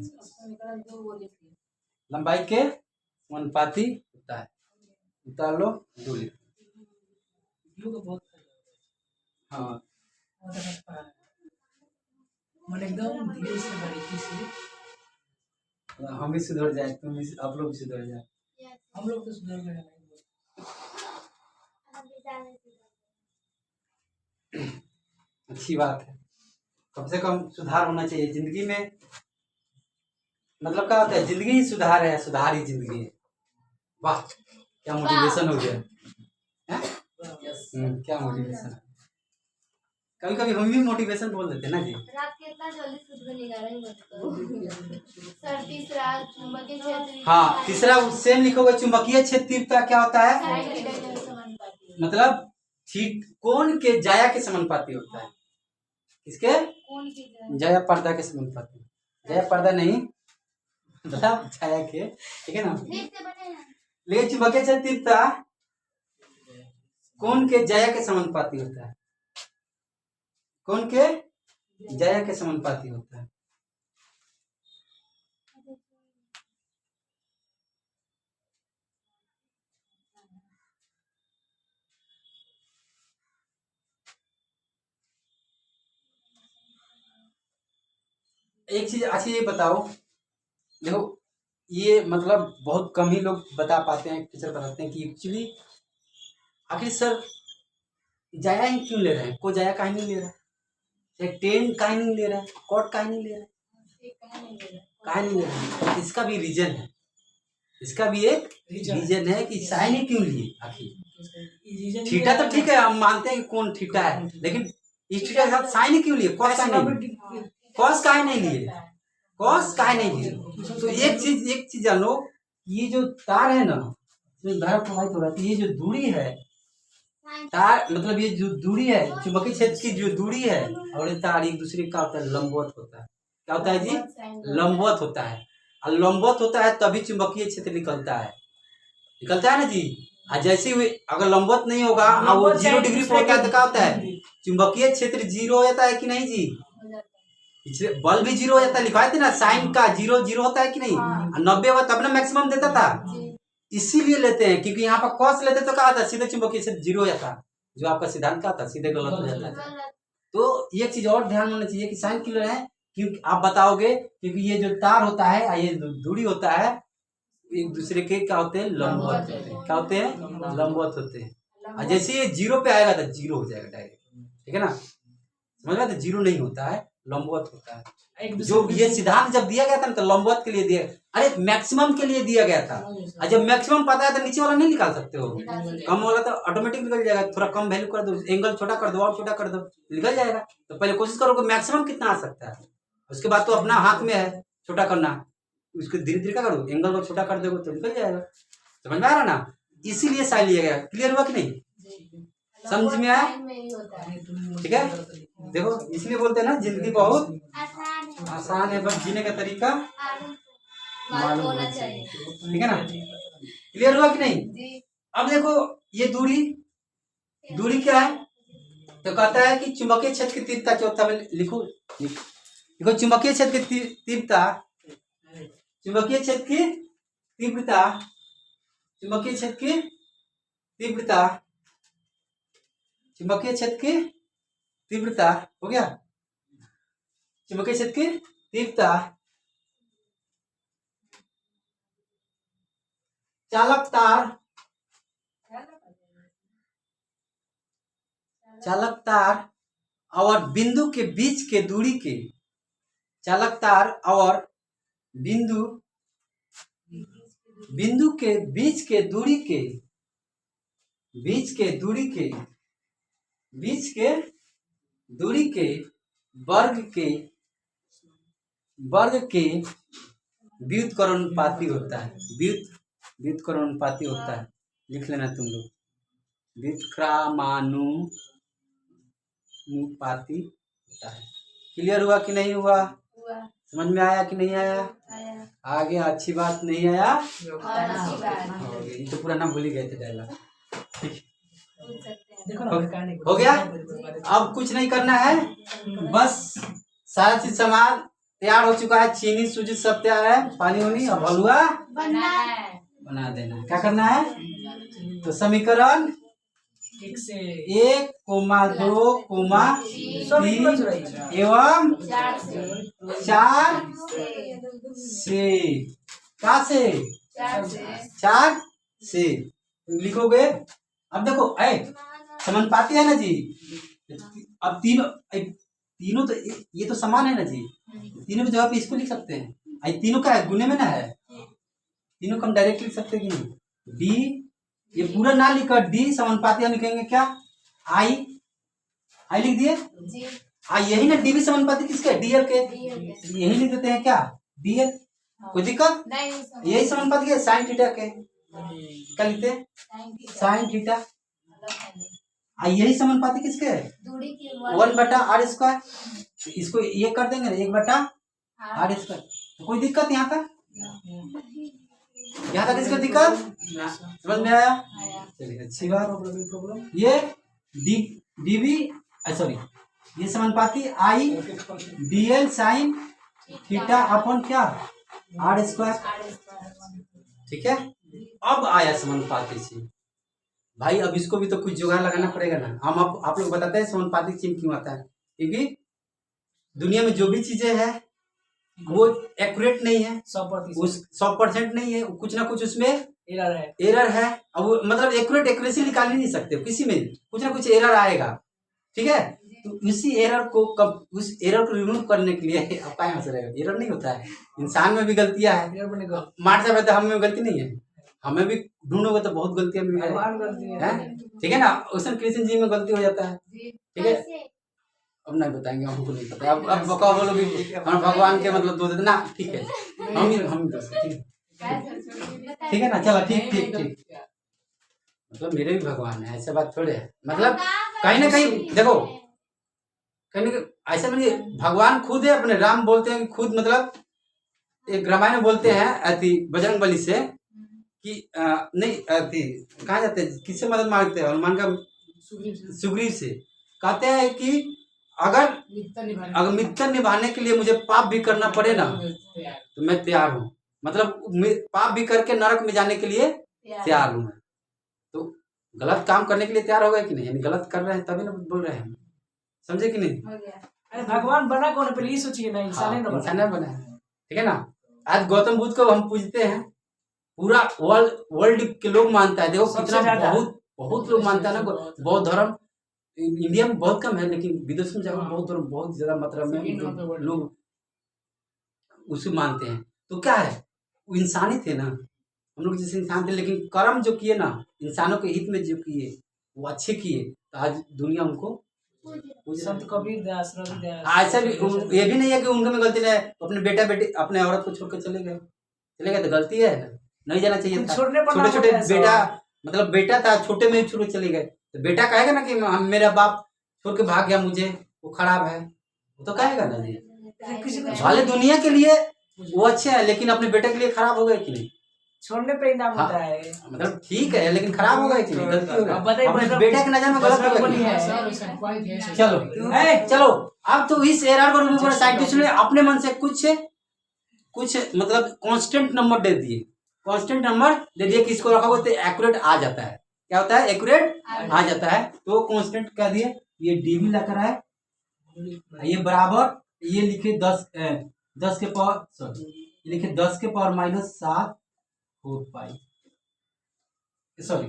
S2: लंबाई के समानुपाती होता है। उतार लो, 2 लिखो। हाँ
S3: मैंने एकदम धीरे से बारीकी से,
S2: हम भी सुधर जाए, तुम भी, आप लोग भी सुधर जाए।
S3: हम लोग तो सुधर गए हैं।
S2: अच्छी बात है, कम से कम सुधार होना चाहिए जिंदगी में। मतलब क्या होता है, जिंदगी ही सुधार है, सुधार ही जिंदगी है। वाह क्या मोटिवेशन हो गया है? क्या मोटिवेशन है। कभी कभी हम भी मोटिवेशन बोल देते ना जी।
S1: रात कितना जल्दी सुध बनेगा रही सर। तीसरा चुंबकीय क्षेत्र,
S2: हाँ तीसरा सेम लिखोगे। चुंबकीय क्षेत्र तीव्रता क्या होता है? मतलब ठीक कोण के जाया के समानुपाती होता है। किसके?
S1: कोण की
S2: जाया पर्दा के समानुपाती। जाया पर्दा नहीं, मतलब छाया के, ठीक है ना? लेकिन चुंबकीय क्षेत्र तीव्रता कोण के जाया के समानुपाती होता है। कोण के जाया के समानुपाती होता है। एक चीज अच्छी ये बताओ, देखो ये मतलब बहुत कम ही लोग बता पाते हैं, टीचर बताते हैं कि एक्चुअली आखिर सर जाया ही क्यों ले रहे हैं? कोई जाया काहे नहीं ले रहा है? टेन काहे नहीं ले रहा है? कॉट काहे नहीं ले रहा है? काहे नहीं ले रहा है? इसका भी रीजन है, इसका भी एक रीजन है कि साइन ही क्यों लिए आखिर। थीटा तो ठीक है, हम मानते हैं कि कौन थीटा है, लेकिन इस थीटा के साथ साइन ही क्यों लिए? कॉस काहे नहीं लिए? कॉस काहे नहीं लिए? कॉस काहे नहीं लिए? तो एक चीज जानो, ये जो तार है ना, इसमें धारा प्रवाहित हो रहा है, ये जो दूरी है तार, मतलब ये जो दूरी है चुंबकीय क्षेत्र की जो दूरी है और ये तार एक दूसरे का होता है, लंबवत होता है। क्या होता है जी? लंबवत होता है। और लंबवत होता है तभी चुंबकीय क्षेत्र निकलता है ना जी। और जैसे अगर लंबवत नहीं होगा और वो 0 डिग्री पर होता है तो क्या होता है? चुंबकीय क्षेत्र 0 हो जाता है कि नहीं जी? पिछले बल भी 0 हो जाता है, लिखवाए थे ना साइन का 0 होता है कि नहीं? 90 हुआ तब ना मैक्सिमम देता था, इसीलिए लेते हैं क्योंकि यहाँ पर कॉस लेते तो क्या था? सीधे चुंबकीय क्षेत्र 0 हो जाता, जो आपका सिद्धांत का था सीधे गलत हो जाता है। तो एक चीज और ध्यान होना चाहिए कि साइन क्यों है, क्योंकि आप बताओगे क्योंकि ये जो तार होता है, ये दूरी होता है, एक दूसरे के क्या होते हैं, लंबवत होते हैं। क्या होते हैं, लंबवत होते हैं। और जैसे ये जीरो पे आएगा तो जीरो हो जाएगा डायरेक्ट, ठीक है ना, समझ में, तो जीरो नहीं होता है, लंबवत होता है।
S3: एक
S2: जो
S3: दूसरे
S2: ये सिद्धांत जब दिया गया था ना तो लंबवत के लिए दिया, अरे मैक्सिमम के लिए दिया गया था। और जब मैक्सिमम पता है तो नीचे वाला नहीं निकाल सकते हो, कम वाला तो ऑटोमेटिक निकल जाएगा। थोड़ा कम वैल्यू कर दो, एंगल छोटा कर दो और छोटा कर दो, निकल जाएगा। तो पहले कोशिश करो कि मैक्सिमम कितना आ सकता है, उसके बाद तो अपना हाथ में है छोटा करना, उसको धीरे धीरे क्या करो, एंगल को छोटा कर दोगे तो निकल जाएगा। समझ में आ रहा ना, इसीलिए साइन लिया गया। क्लियर हुआ कि नहीं, समझ में आया,
S1: साइन में ही होता है।
S2: ठीक है। देखो इसलिए बोलते हैं ना जिंदगी बहुत
S1: आसान है,
S2: आसान है, बस जीने का तरीका
S1: मालूम होना चाहिए।
S2: ठीक है ना। क्लियर हुआ कि नहीं।
S1: जी
S2: अब देखो ये दूरी, दूरी क्या है, तो कहता है कि चुंबकीय क्षेत्र की तीव्रता, चौथा में लिखो, देखो चुंबकीय क्षेत्र की तीव्रता, चुंबकीय क्षेत्र की तीव्रता, चुंबकीय क्षेत्र की तीव्रता, चुंबकीय क्षेत्र की तीव्रता हो गया, चुंबकीय क्षेत्र की तीव्रता चालक तार और बिंदु के बीच के दूरी के, चालक तार और बिंदु के बीच के दूरी के, बीच के दूरी के वर्ग के व्युत्क्रमानुपाती होता है, व्युत्क्रमानुपाती होता है, लिख लेना तुम लोग, व्युत्क्रमानुपाती होता है। क्लियर हुआ कि नहीं हुआ,
S1: हुआ,
S2: समझ में आया कि नहीं आया,
S1: आया
S2: आगे अच्छी बात नहीं आया,
S1: और अच्छी बात
S2: हो गया। ये तो पूरा ना भूल ही गए थे डायलॉग, ठीक
S1: पूछ सकते हैं।
S3: देखो ना मैकेनिक
S2: हो गया। अब कुछ नहीं करना है, बस सारा चीज सामान तैयार हो चुका है, चीनी सूजी सब तैयार है, पानी वानी अब हलवा
S1: बनना है,
S2: बना देना। क्या करना है, तो समीकरण
S3: 1 से
S2: 1, 2, 3 एवं 4 से, कहाँ से, 4 से लिखोगे। अब देखो समानुपाती है ना जी, अब तीनों तो ये तो समान है ना जी, तीनों की जगह पे इसको लिख सकते हैं। तीनों का है, गुने में ना है, तीनों को हम डायरेक्ट लिख सकते हैं कि नहीं। डी, ये पूरा ना लिखकर डी समानुपाती हम लिखेंगे क्या, आई लिख दिए, यही ना डी भी समानुपाती किसके, डीएल के, यही लिख देते हैं क्या, डीएल, कोई दिक्कत, यही समानुपाती है साइन थीटा के, क्या लिखते हैं, साइन थीटा। यही समानुपाती किसके है,
S1: दूरी की
S2: 1/r², इसको ये कर देंगे 1/r², कोई दिक्कत यहाँ तक, यहाँ तक इसको दिक्कत समझ में आया, चलिए अच्छी बात। ये डीवी सॉरी ये समानुपाती आई डीएल साइन थीटा अपन क्या r², ठीक है। अब आया समानुपाती चिन्ह, भाई अब इसको भी तो कुछ जुगाड़ लगाना पड़ेगा ना। हम आप लोग बताते हैं समानुपाती चिन्ह क्यों आता है, क्योंकि दुनिया में जो भी चीजें हैं वो एक्यूरेट नहीं है, 100% नहीं है, कुछ ना कुछ उसमें एरर है। अब वो मतलब एक्यूरेसी निकाल ही नहीं सकते, किसी में कुछ ना कुछ एरर आएगा, ठीक है। तो उस एरर को रिमूव करने के लिए अब क्या हंस रहे हो, एरर नहीं होता है, इंसान में भी गलतियां है, मार जाए तो हम में गलती नहीं है, हमें भी ढूंढोगे तो बहुत गलतियां है, ठीक है ना। उसमें कृष्ण जी में गलती हो जाता है, ठीक है। अब नहीं बताएंगे, हमको नहीं पता। अब बका बोलोगे हम भगवान के मतलब दो देते ना, ठीक है, हम ठीक है ना, चलो ठीक मतलब मेरे भी भगवान है, ऐसा बात थोड़े है। मतलब कहीं ना कहीं देखो, कहीं ना कहीं ऐसा नहीं, भगवान खुद है, अपने राम बोलते हैं खुद, मतलब एक रामायण में बोलते हैं अति बजरंग बली से कि नहीं अति कहा जाते हैं, किससे मदद मांगते हैं, हनुमान का सुग्रीव से, कहते हैं कि अगर मित्र निभाने के लिए मुझे पाप भी करना पड़े ना तो मैं तैयार हूँ, मतलब पाप भी करके नरक में जाने के लिए तैयार हूँ। तो गलत काम करने के लिए तैयार हो गए कि नहीं, यानी गलत कर रहे हैं तभी ना बोल रहे हैं, समझे कि नहीं।
S3: अरे भगवान बना कौन है, पहले ये सोचिए ना, इंसान
S2: बना है, ठीक है ना। आज गौतम बुद्ध को हम पूजते हैं, पूरा वर्ल्ड वर्ल्ड के लोग मानता है। देखो
S3: सबसे
S2: कितना
S3: ज्यादा।
S2: बहुत बहुत लोग मानता है ना बौद्ध धर्म। इंडिया में बहुत कम है, लेकिन विदेश में जाकर बौद्ध धर्म बहुत ज्यादा मात्रा में लोग उसे मानते हैं। तो क्या है, वो इंसानी थे ना, हम लोग जैसे इंसान थे, लेकिन कर्म जो किए ना, इंसानों के हित में जो किए वो अच्छे किए, तो आज दुनिया उनको पूज रहा
S3: संत
S2: है।
S3: कबीर दास, रविदास,
S2: ऐसा भी ये भी नहीं है कि उनके में गलती नहीं है, अपने बेटा बेटी अपने औरत को छोड़ कर चले गए तो गलती है, नहीं जाना चाहिए
S3: कुछ
S2: था।
S3: छोड़ने पर
S2: छोटे
S3: ना
S2: छोटे
S3: होता है सब।
S2: बेटा, मतलब बेटा था छोटे में ही छोड़ के चले गए, तो बेटा कहेगा ना कि मेरा बाप छोड़ के भाग गया मुझे, वो खराब है, वो तो कहेगा ना जी।
S3: किसी को
S2: भले दुनिया के लिए वो अच्छे हैं, लेकिन अपने बेटे के लिए खराब हो गए कि नहीं।
S3: छोड़ने पे ही नाम
S2: हाँ,
S3: होता है।
S2: मतलब ठीक है, लेकिन खराब हो गए कि नहीं, गलती हो
S3: अब बताइए,
S2: गई, अपने
S3: बजरंग-
S2: बेटे की नजर में गलत हो
S3: बजरंग
S2: गई।
S3: बली है।
S2: चलो चलो, अब तो इस एरर को रिमूव करने साइंटिस्ट ने अपने मन से कुछ मतलब कांस्टेंट नंबर दे दिए, कांस्टेंट नंबर दे दिए कि इसको रखोगे तो एक्यूरेट आ जाता है। क्या होता है, एक्यूरेट आ जाता है। तो कांस्टेंट कह दिए, ये डीबी लग रहा है, ये बराबर, ये लिखे 10 के पावर, सॉरी ये लिखे 10 के पावर -7 4 पाई, सॉरी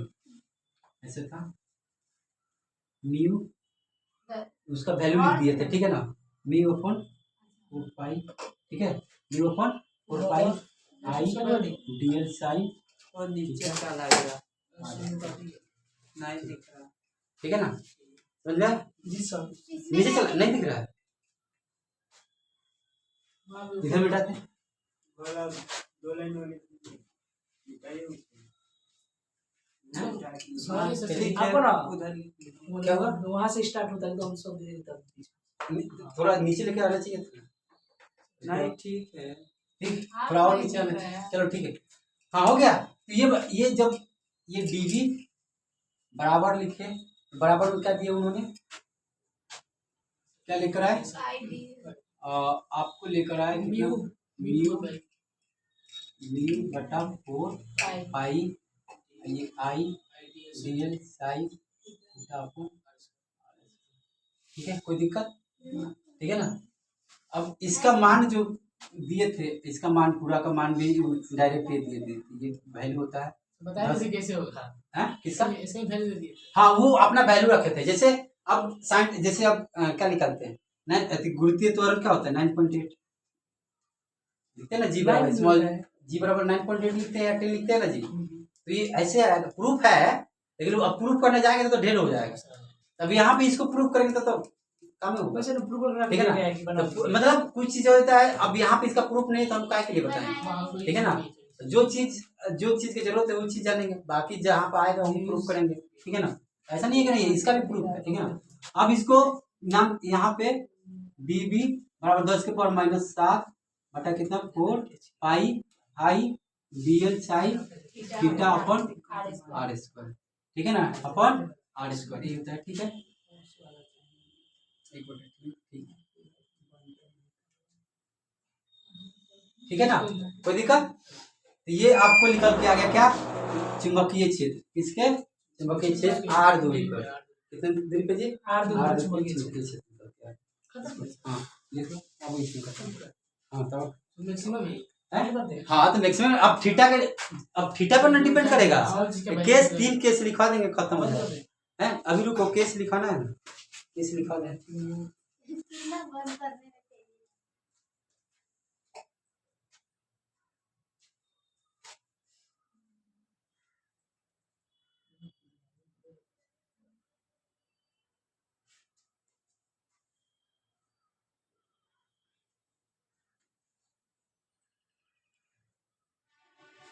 S2: ऐसे था, म्यू उसका वैल्यू लिख दिए थे, ठीक है ना, म्यू अपन 4 पाई, ठीक है, mu upon 4 pi I DL sign,
S4: और नीचे का लगेगा, नहीं दिख रहा।
S2: ठीक है ना, समझ गया।
S3: जी सर।
S2: नीचे चल नहीं दिख रहा है, इधर मिटाते हैं।
S4: ठीक है,
S3: आपको ना
S4: उधर
S2: क्या हुआ?
S3: वहां से स्टार्ट होता है तो हम सब दे देता
S2: थोड़ा नीचे लेके आना चाहिए था।
S4: नहीं, ठीक है।
S2: ठीक, थोड़ा और नीचे आना चाहिए। चलो ठीक है, हाँ हो गया। तो ये जब ये डीवी बराबर लिखे, बराबर में क्या दिया उन्होंने, क्या लेकर आए, आपको लेकर आए कितना, म्यू बटा 4 पाई, ये आई डीएल साइन थीटा अपॉन, ठीक है, कोई दिक्कत, ठीक है ना। अब इसका मान जो दिए थे, इसका मान पूरा का मान भी डायरेक्ट ये दिए थे, ये वैल्यू होता है,
S3: बताया थे कैसे होगा।
S2: हैं किसका,
S3: इसमें वैल्यू दे दिए।
S2: हाँ वो अपना वैल्यू रखे थे। जैसे अब साइन, जैसे अब क्या निकालते हैं, गुरुत्वीय त्वरण क्या होता है, 9.8 लिखते हैं ना, जी बराबर स्मॉल जी बराबर 9.8 लिखते हैं, 10 लिखते हैं ना जी। तो ये ऐसे प्रूफ है, लेकिन अब प्रूफ करने जाएंगे तो ढेर हो जाएगा। अब यहाँ पे इसको प्रूफ करेंगे तो कम होगा,
S3: वैसे तो प्रूफ
S2: ठीक है ना। तो मतलब कुछ चीज होता है, अब यहाँ पे इसका प्रूफ नहीं है तो हम काय के लिए बताएंगे, ठीक है ना। जो चीज की जरूरत है वो चीज जानेंगे, बाकी जहाँ पे आएगा हम प्रूफ करेंगे, ठीक है ना। ऐसा नहीं है कि नहीं, इसका भी प्रूफ है, ठीक है ना। अब इसको नाम यहाँ पे डीबी बराबर 10 के पावर -7 बटा कितना 4 pi I DL sine theta upon are square, ठीक है ना, अपन आर स्क्वायर, ये होता है, ठीक है। ठीक है ना, कोई दिक्कत। तो ये आपको निकल के आ गया क्या, चुंबकीय क्षेत्र, किसके, चुंबकीय क्षेत्र आर दूरी पर, कितने दूरी पे जी,
S3: आर दूरी पर
S2: चुंबकीय
S3: चुंबकीय
S2: क्षेत्र निकल के आ गया। हाँ लिखो, अब इसमें खत्म। हाँ तब
S3: मैक्सिमम है।
S2: हाँ तो मैक्सिमम अब थीटा पर ना डिपेंड करेगा। केस 3 केस लिखवा देंगे, खत्म हो जाएगा। हैं अभी रुको, केस लिखाना है ना, केस लिखा दें।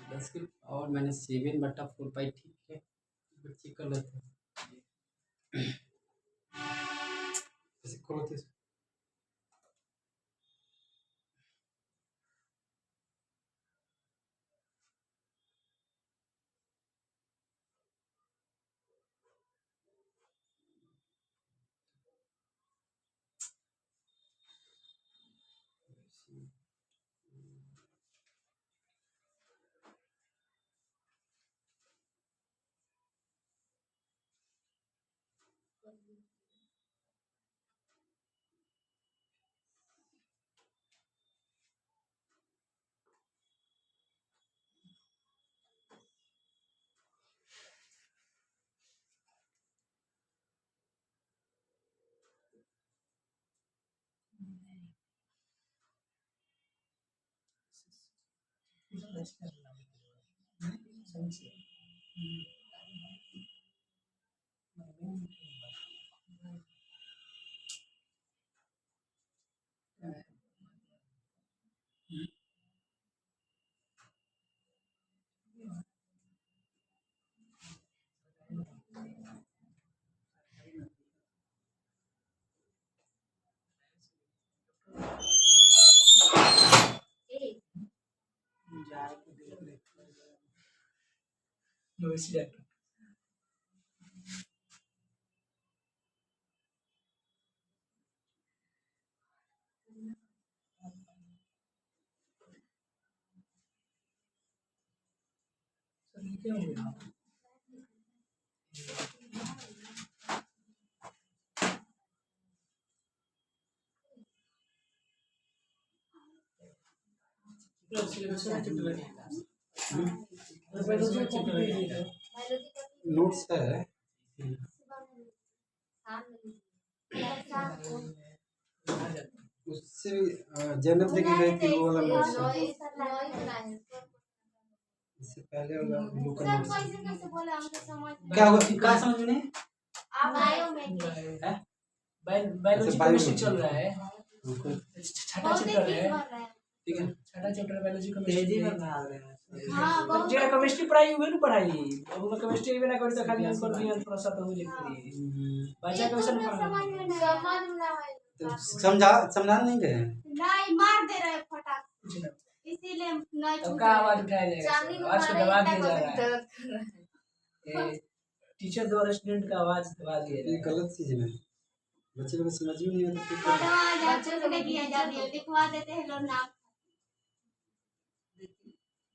S2: दस के और मैंने 7 बटा 4 पाई, ठीक है, चेक कर लेते हैं। ऐसे करो तो
S1: एक बायोलॉजी का
S2: नोट्स है उससे भी जन्नत लेके गई थी वो वाला नोट्स है इससे पहले वाला ब्लू का नोट्स है। क्या हुआ क्या समझ में नहीं है?
S3: बायोलॉजी केमिस्ट्री चल रहा है, छठा चैप्टर है,
S2: ठीक है
S3: छठा चैप्टर बायोलॉजी
S4: तेजी
S3: केमिस्ट्री
S4: में बना रहे हैं
S3: तब जेरा केमिस्ट्री पढ़ाई हुए ना पढ़ाई अब वो केमिस्ट्री में ना कर तो खाली आंसर दिया थोड़ा सा तो लिख दिए बच्चा क्वेश्चन पढ़ा
S2: तो समझा नहीं गए
S1: नहीं मार दे रहे फटाक
S3: कुछ ना
S1: इसीलिए नहीं
S3: तब का आवाज उठाया जाएगा आवाज को दबा दिया जा रहा है टीचर द्वारा स्टूडेंट का आवाज दबा दिया
S2: ये
S3: जाएगा
S2: गलत चीज है बच्चे लोग को समझ में नहीं आता फिर क्या?
S1: बच्चों को नहीं किया जा रही है लिखवा देते हैं लोग नाम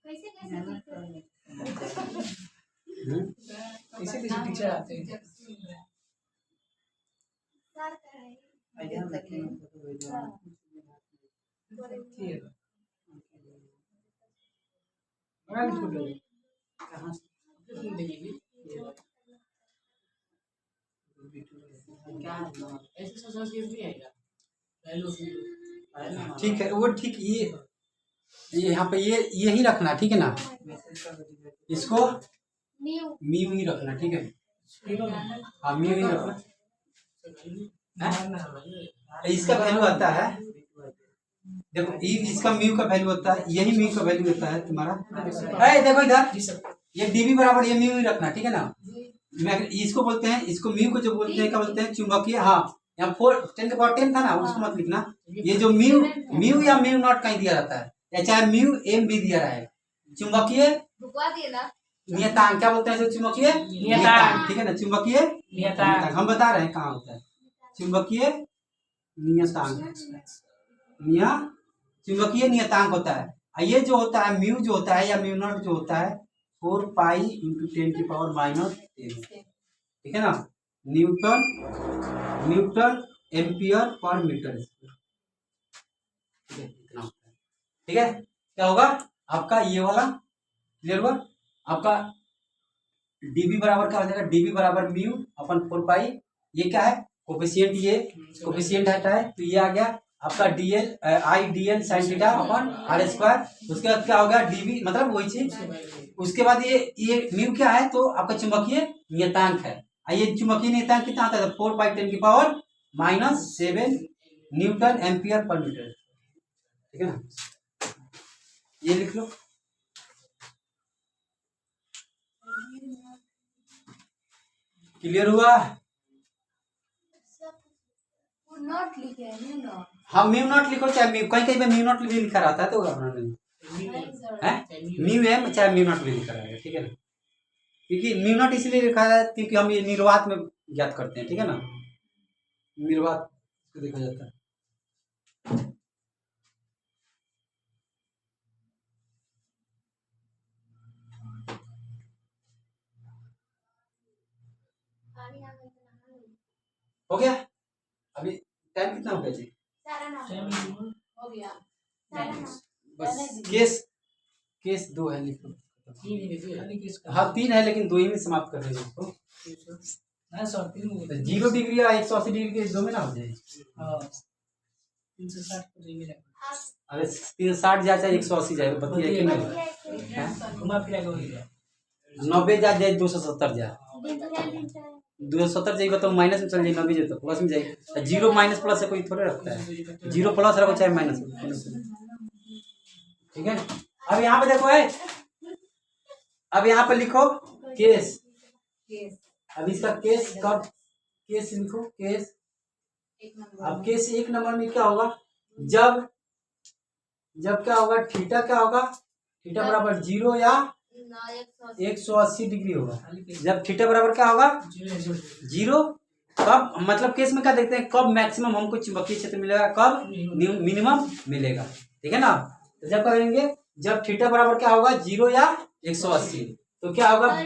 S1: कैसे कैसे लिखते हैं?
S3: इसी लिए टीचर आते हैं
S1: सर कह रहे हैं
S4: आइडिया रखेंगे तो वीडियो
S3: ठीक है मगा भी छोड़ दो
S4: कहां से क्या है
S3: ऐसे सोच के भी आएगा पहले
S2: ठीक है वो ठीक ये यहाँ पे ये यही रखना ठीक है ना इसको
S1: न्यू
S2: म्यू ही रखना ठीक है हाँ म्यू ही रखना इसका वैल्यू आता है देखो इसका म्यू का वैल्यू होता है यही म्यू का वैल्यू होता है तुम्हारा देखो इधर ये डीबी बराबर ये म्यू ही रखना ठीक है ना मैं इसको बोलते हैं इसको म्यू को जो बोलते हैं क्या बोलते हैं चुंबकीय हाँ यहाँ 10 था ना उसको मत लिखना ये जो म्यू म्यू या म्यू नॉट कहीं दिया जाता है या चाहे म्यू एम भी दिया रहा है चुंबकीय
S1: रुकवा दिए ना
S2: नियतांक क्या बोलते हैं जो चुंबकीय नियतांक ठीक है ना चुंबकीय नियतांक हम बता रहे हैं कहाँ होता है चुंबकीय नियतांक चुंबकीय नियतांक होता है ये जो होता है म्यू जो होता है या म्यू नॉट जो होता है 4 पाई इंटू 10⁻⁻10 ठीक है ना Newton ampere per metre square ठीक है क्या होगा आपका ये वाला क्लियर हुआ आपका डीबी बराबर क्या हो जाएगा डीबी बराबर म्यू अपन 4 पाई ये क्या है कोफिशिएंट ये कोफिशिएंट हटा है तो ये आ गया आपका DL I DL sine theta upon are square उसके बाद क्या हो गया डीबी मतलब वही चीज उसके बाद ये म्यू क्या है तो आपका चुंबकीय नियतांक है ये चुंबकीय नियतांक कितना आता है 4 पाई 10⁻⁷ न्यूटन एम्पियर पर मीटर ठीक है ना ये लिख लो क्लियर हुआ
S1: नॉट लिखे हैं न्यू नॉट
S2: हाँ म्यू नॉट लिखो चाहे म्यू कहीं कहीं पे म्यू नॉट भी लिखा रहता है तो म्यू एम चाहे म्यू नॉट भी लिखा रहेगा ठीक है ना क्योंकि म्यू नॉट इसलिए लिखा है क्योंकि हम ये निर्वात में ज्ञात करते हैं ठीक है ना निर्वात को देखा जाता है हो गया अभी टाइम कितना हो गया जी
S1: हो गया
S2: बस केस 2 है लिखो हाँ 3 है लेकिन 2 ही में समाप्त कर देंगे इसको 0 डिग्री या 180 डिग्री के 2 में ना हो जाए
S3: 360 डिग्री
S2: अरे 360 जाए चाहे 180 जाए बताइए कि नहीं?
S3: घुमा फिरा के हो गया
S2: 90 जाए 270 जाए 270 जाइए तो माइनस में चल जाए, 90 जाए तो प्लस में जाए। जीरो माइनस प्लस से कोई थोड़े रखता है, जीरो प्लस रखो चाहे माइनस। ठीक है, अब यहाँ पे देखो है, अब यहाँ पे लिखो केस। अब इसका केस कब, केस लिखो केस। अब केस 1 नंबर में क्या होगा, जब क्या होगा, थीटा क्या होगा, थीटा बराबर 0 या 180 डिग्री होगा। जब थीटा बराबर क्या होगा 0, कब मतलब केस में क्या देखते हैं, कब मैक्सिमम हमको चुंबकीय क्षेत्र मिलेगा, कब मिनिमम मिलेगा। ठीक है ना, तो जब करेंगे जब थीटा बराबर क्या होगा 0 या 180, तो क्या होगा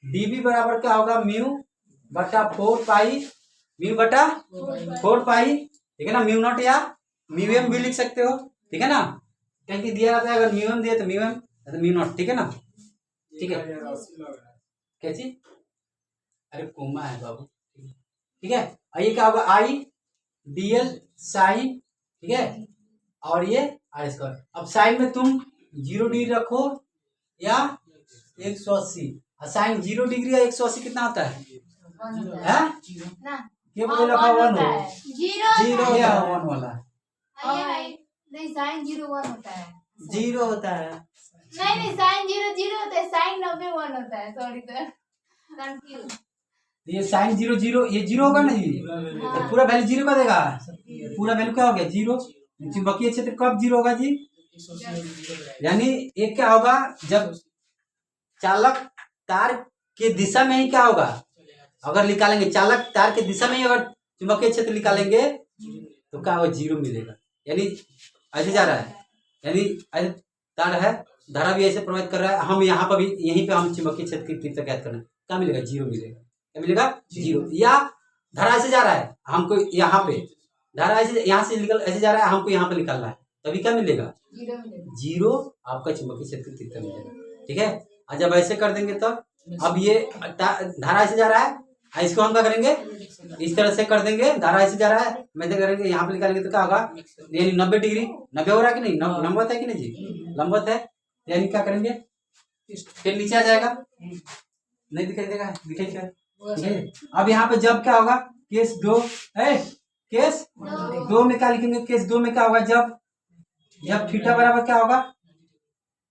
S2: डीबी बराबर क्या होगा म्यू बटा 4 पाई, म्यू बटा 4 पाई। ठीक है ना, म्यू नॉट या म्यू एम भी लिख सकते हो। ठीक है ना, कहीं दिया रहता है, अगर म्यू एम दिया तो म्यू एम तो म्यू नॉट। ठीक है ना, ठीक है क्या चीज, अरे कोमा है बाबू। ठीक है, ये क्या होगा आई डी एल साइन। ठीक है, और ये आर स्क्वायर। अब साइन में तुम 0 डिग्री रखो या 180, साइन 0 डिग्री या 180 कितना होता है? ये बोले लगा 1 हो, जीरो या 1 वाला
S1: नहीं साइन 0 1 होता है,
S2: 0 होता है।
S1: नहीं साइन 0 0 होता है, साइन 90 1 होता है, सॉरी सर कंफ्यूज।
S2: ये साइन 0 0 ये 0 होगा ना जी, तो पूरा वैल्यू 0 का देगा, पूरा वैल्यू क्या हो गया 0। चुंबकीय क्षेत्र कब 0 होगा जी, यानी एक क्या होगा जब चालक तार के दिशा में ही क्या होगा, अगर निकालेंगे चालक तार के दिशा में ही अगर चुंबकीय क्षेत्र निकालेंगे तो क्या होगा 0 मिलेगा। यानी ऐसे जा रहा है, यानी ऐसे तार है, धारा भी ऐसे प्रभावित कर रहा है, हम यहाँ पर भी यहीं पे हम चुंबकीय क्षेत्र की तीव्रता ज्ञात करना है, क्या मिलेगा 0 मिलेगा। क्या मिलेगा 0। या धारा ऐसे जा रहा है, हमको यहाँ पे धारा ऐसे यहाँ से निकल ऐसे जा रहा है, हमको यहाँ पे निकालना है, तभी क्या मिलेगा 0 आपका चुंबकीय क्षेत्र की तीव्रता मिलेगा। ठीक है, और जब ऐसे कर देंगे तब अब ये धारा ऐसे जा रहा है, इसको हम क्या करेंगे इस तरह से कर देंगे, धारा ऐसे जा रहा है, वैसे करेंगे यहाँ पे निकालेंगे तो क्या होगा, यानी 90 डिग्री, 90 हो रहा है कि नहीं, लंबवत है कि नहीं जी, लंबवत है, यानी क्या करेंगे फिर नीचे आ जाएगा, नहीं दिखाई देगा, दिखाई। अब यहाँ पे जब क्या होगा केस 2 है, केस 2 में क्या लिखेंगे, केस 2 में क्या होगा, जब थीटा बराबर क्या होगा,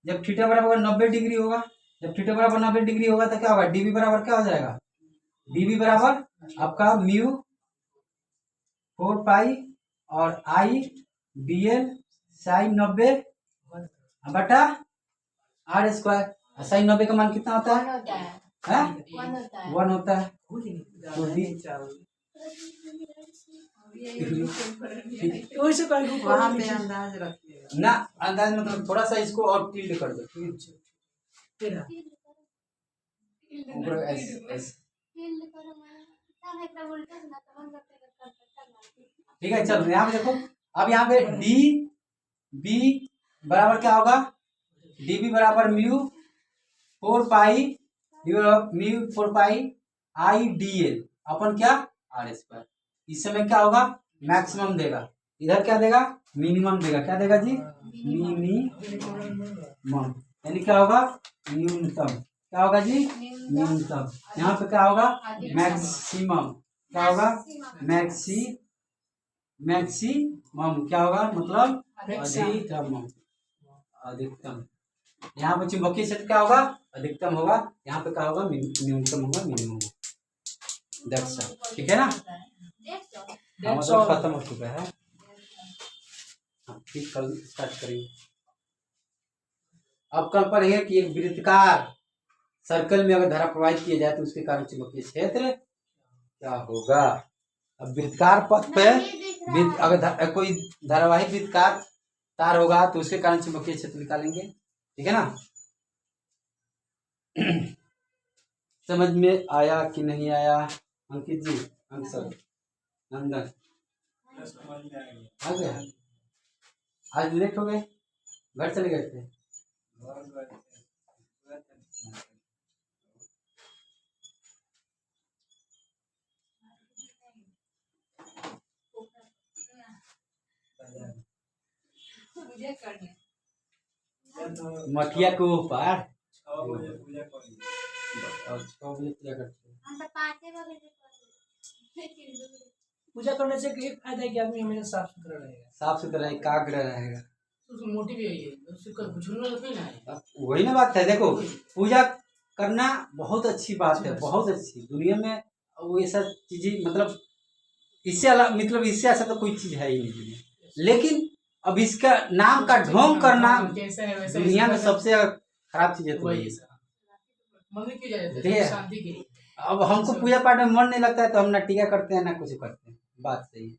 S2: जब थीटा बराबर 90 डिग्री होगा, जब थीटा बराबर 90 डिग्री होगा तो क्या होगा, डीबी बराबर क्या हो जाएगा, डीबी बराबर आपका म्यू 4 पाई और आई डी एल साइन 90 बटा आर स्क्वायर। साइन 90 का मान कितना होता है, 1 होता है। तो
S3: वैसे कहीं
S4: वहाँ पे अंदाज रखिएगा
S2: ना, अंदाज मतलब थोड़ा सा इसको और टिल्ड कर दो, ऊपर ऐसे। ठीक है, चलो यहाँ पे देखो, अब यहाँ पे डी बी बराबर क्या होगा, डी बी बराबर mu 4 pi mu 4 pi I D L upon क्या आर स्क्वायर। इस समय क्या होगा मैक्सिमम देगा, इधर क्या देगा मिनिमम देगा, क्या देगा जी मिनिमम, यानी क्या होगा न्यूनतम, क्या होगा जी न्यूनतम। यहाँ पे क्या होगा मैक्सिमम, क्या होगा मैक्सिमम क्या होगा मतलब अधिकतम। यहाँ पे चुंबकीय क्षेत्र क्या होगा अधिकतम होगा, यहाँ पे क्या होगा न्यूनतम होगा, मिनिमम होगा। दैट्स ऑल, ठीक है ना, मतलब खत्म हो चुका है। फिर कल स्टार्ट करेंगे। अब कल पढ़ेंगे कि एक वृत्ताकार सर्कल में अगर धारा प्रवाहित किया जाए तो उसके कारण चुंबकीय क्षेत्र क्या होगा। अब वृत्ताकार पथ पे अगर कोई धारावाहिक वृत्ताकार तार होगा तो उसके कारण चुंबकीय क्षेत्र निकालेंगे, ठीक है ना। समझ में आया कि नहीं आया अंकित जी, अंशल, नंदन आ गया, आज लेट हो गए, घर चले गए थे।
S4: पूजा करनी
S2: मठिया के ऊपर
S3: 6 बजे पूजा करी।
S2: और 6 बजे पूजा करते हैं।
S1: हम तो 5 बजे करेंगे।
S3: पूजा करने से एक फायदा है कि आदमी हमेशा साफ सुथरा रहेगा,
S2: साफ सुथरा एकाग्र रहेगा।
S3: उसको मोटिव यही है, उससे कल झुलने लगते ना है।
S2: अब वही ना बात है, देखो पूजा करना बहुत अच्छी बात है, बहुत अच्छी। दुनिया में वो ये सब चीजें मतलब इससे अलग, मतलब इससे ऐसा तो कोई चीज है ही नहीं दुनिया में। लेकिन अब इसका नाम का ढोंग करना
S3: जैसा है वैसा
S2: दुनिया में सबसे खराब चीज है। तो
S3: वही
S2: वही
S3: है। मंदिर क्यों जाते
S2: देखिए,
S3: हैं? शांति के लिए।
S2: अब हमको पूजा पाठ में मन नहीं लगता है तो हम ना टीका करते हैं ना कुछ करते हैं। बात सही है,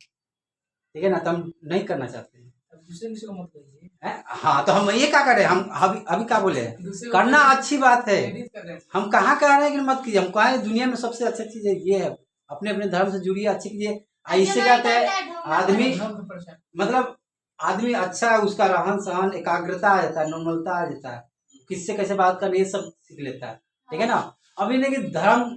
S2: ठीक है ना, तो हम नहीं करना चाहते हैं।
S3: अब दूसरे किसी को मत कहिए,
S2: हैं? हाँ, तो हम ये क्या करें, हम अभी अभी क्या बोले हैं?
S3: दूसरे को
S2: करना अच्छी बात है।
S3: प्रेरित कर रहे हैं।
S2: हम कहाँ कह रहे हैं कि मत कीजिए, हम कहा दुनिया में सबसे अच्छी चीज ये है, अपने अपने धर्म से जुड़िए, अच्छी कीजिए। इससे क्या होता है, आदमी
S3: धर्म का प्रचार।
S2: मतलब आदमी अच्छा है, उसका रहन सहन एकाग्रता आ जाता है, नॉर्मलता आ जाता है, किससे कैसे बात करनी ये सब सीख लेता है, ठीक है ना। अभी नहीं कि धर्म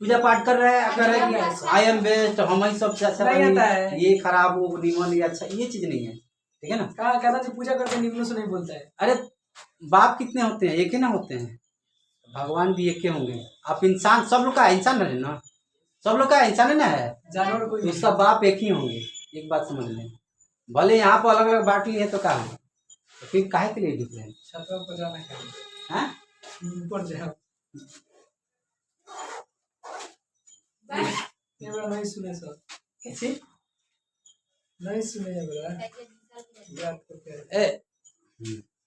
S2: पूजा पाठ कर रहे हैं, कर रहे हैं कि आई एम बेस्ट, हम ही सबसे अच्छा
S3: नहीं
S2: बनी,
S3: आता है।
S2: ये खराब वो निमन, ये अच्छा, ये चीज नहीं है, ठीक है ना।
S3: कहा कहता जो पूजा करते हैं निम्नों से नहीं बोलता है।
S2: अरे बाप कितने होते हैं, एक ही ना होते हैं, भगवान भी एक ही होंगे। आप इंसान, सब लोग का इंसान है ना, सब लोग का इंसान है ना है,
S3: जानवर कोई
S2: तो
S3: नहीं।
S2: उसका बाप एक ही होंगे। एक बात समझ लें, भले यहाँ पर अलग अलग बांट लिए तो कहा है, तो फिर काहे के लिए डिफरेंट
S3: छतों पर जाना है,
S2: है।
S3: ऊपर जाओ। ये बड़ा नहीं सुने सर,
S2: कैसे
S3: नहीं सुने ये बड़ा याद करके।
S2: ए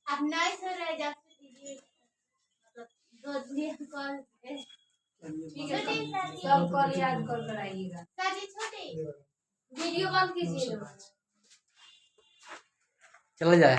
S1: अब नहीं सो रहे, जब से दीदी मतलब 2 दिन कॉल ठीक है, सब कॉल याद कर कर आइएगा। साजी छोटे वीडियो बंद कीजिए।
S2: चला जाए।